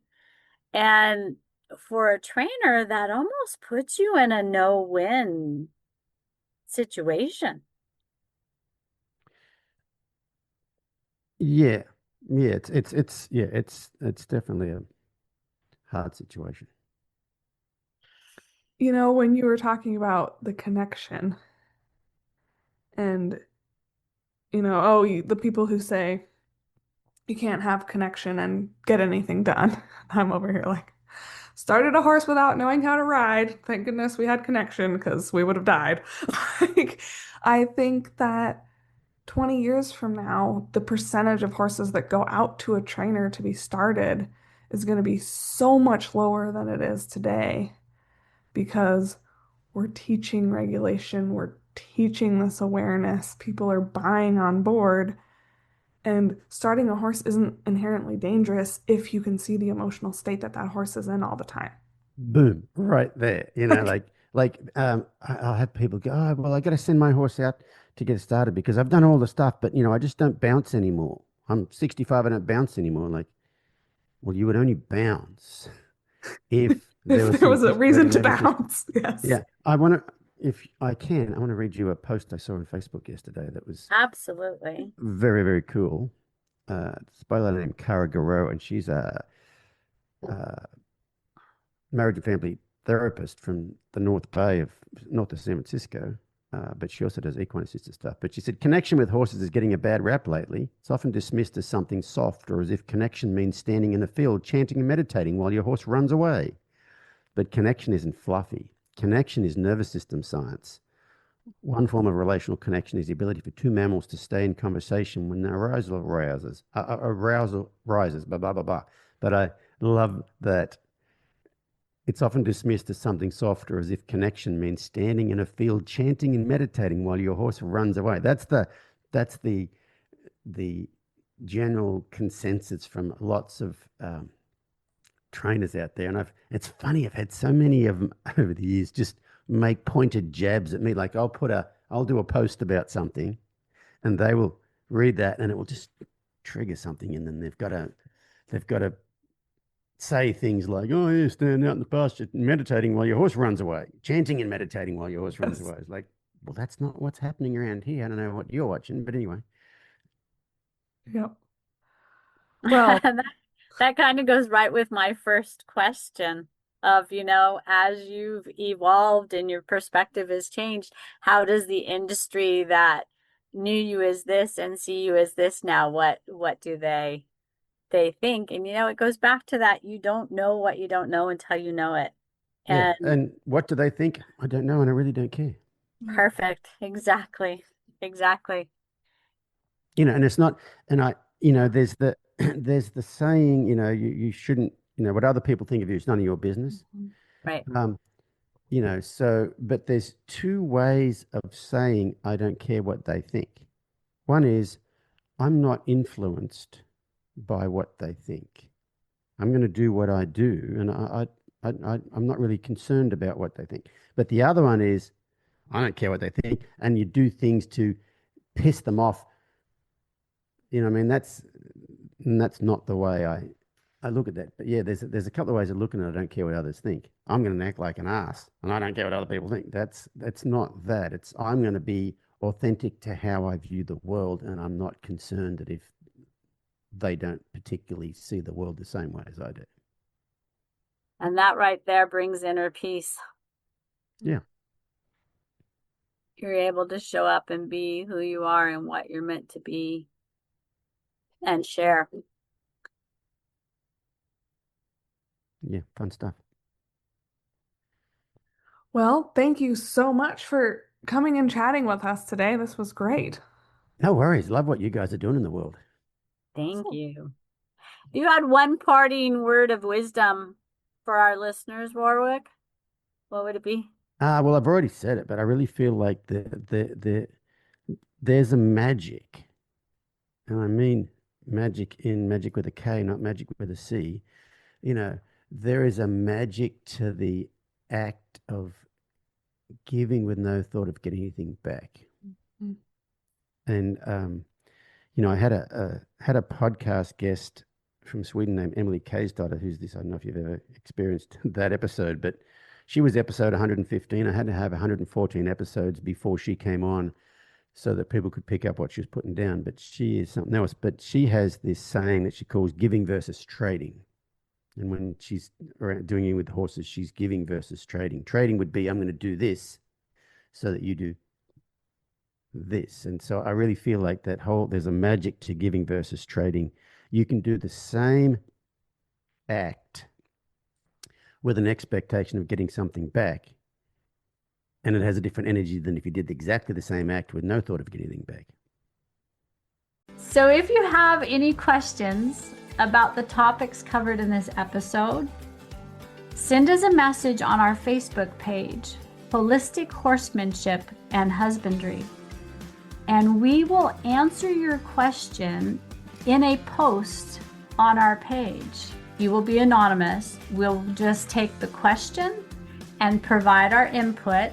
And for a trainer, that almost puts you in a no-win situation. Yeah, yeah, it's definitely a hard situation. when you were talking about the connection and, the people who say you can't have connection and get anything done. I'm over here like, started a horse without knowing how to ride. Thank goodness we had connection because we would have died. Like, I think that 20 years from now, the percentage of horses that go out to a trainer to be started is going to be so much lower than it is today because we're teaching regulation, we're teaching this awareness, people are buying on board. And starting a horse isn't inherently dangerous if you can see the emotional state that that horse is in all the time. Boom, right there. Like, I'll have people go, oh, well, I got to send my horse out to get started because I've done all the stuff, but I just don't bounce anymore. I'm 65, I don't bounce anymore. Like, well, you would only bounce if there if was there some was a ready reason to leverage. bounce, yes. Yeah, if I can, I want to read you a post I saw on Facebook yesterday that was Absolutely. very, very cool. It's by a lady named Cara Garreau, and she's a marriage and family therapist from the North Bay of north of San Francisco. But she also does equine assisted stuff. But she said connection with horses is getting a bad rap lately. It's often dismissed as something soft or as if connection means standing in a field chanting and meditating while your horse runs away. But connection isn't fluffy. Connection is nervous system science. One form of relational connection is the ability for two mammals to stay in conversation when arousal rises, blah, blah, blah, blah. But I love that it's often dismissed as something softer, as if connection means standing in a field chanting and meditating while your horse runs away. That's the general consensus from lots of trainers out there. And it's funny, I've had so many of them over the years just make pointed jabs at me. Like I'll do a post about something, and they will read that, and it will just trigger something, and then they've got to say things like, "Oh, yeah, stand out in the pasture meditating while your horse runs away, chanting and meditating while your horse runs Yes. away." It's like, well, that's not what's happening around here. I don't know what you're watching, but anyway. Yep. Well, that that kind of goes right with my first question of, as you've evolved and your perspective has changed, how does the industry that knew you as this and see you as this now, what do they think? And it goes back to that, you don't know what you don't know until you know it. Yeah. And And what do they think? I don't know, and I really don't care. perfect. Exactly. And it's not, and there's the there's the saying, you shouldn't, what other people think of you is none of your business. Right. But there's two ways of saying I don't care what they think. One is I'm not influenced by what they think. I'm going to do what I do, and I'm not really concerned about what they think. But the other one is I don't care what they think, and you do things to piss them off. I mean, that's not the way I look at that. But yeah, there's a couple of ways of looking at it. I don't care what others think. I'm going to act like an ass, and I don't care what other people think. That's not that. It's I'm going to be authentic to how I view the world, and I'm not concerned that if they don't particularly see the world the same way as I do. And that right there brings inner peace. Yeah. You're able to show up and be who you are and what you're meant to be and share. Yeah, fun stuff. Well, thank you so much for coming and chatting with us today. This was great. No worries. Love what you guys are doing in the world. Thank you. If you had one parting word of wisdom for our listeners, Warwick, what would it be? Well, I've already said it, but I really feel like there's a magic, and I mean magic with a K, not magic with a C. There is a magic to the act of giving with no thought of getting anything back. Mm-hmm. And I had a podcast guest from Sweden named Emily Kaysdotter, who's this. I don't know if you've ever experienced that episode, but she was episode 115. I had to have 114 episodes before she came on so that people could pick up what she was putting down. But she is something else. But she has this saying that she calls giving versus trading. And when she's doing it with horses, she's giving versus trading. Trading would be, I'm going to do this so that you do this. And so I really feel like there's a magic to giving versus trading. You can do the same act with an expectation of getting something back, and it has a different energy than if you did exactly the same act with no thought of getting anything back. So if you have any questions about the topics covered in this episode, send us a message on our Facebook page, Holistic Horsemanship and Husbandry, and we will answer your question in a post on our page. You will be anonymous. We'll just take the question and provide our input,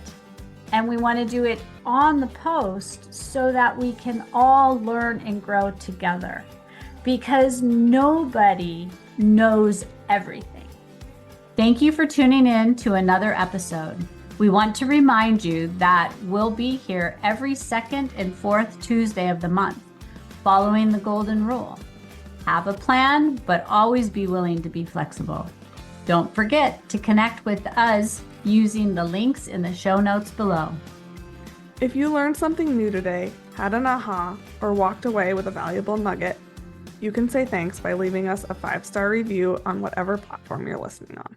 and we want to do it on the post so that we can all learn and grow together, because nobody knows everything. Thank you for tuning in to another episode. We want to remind you that we'll be here every second and fourth Tuesday of the month, following the golden rule. Have a plan, but always be willing to be flexible. Don't forget to connect with us using the links in the show notes below. If you learned something new today, had an aha, or walked away with a valuable nugget, you can say thanks by leaving us a 5-star review on whatever platform you're listening on.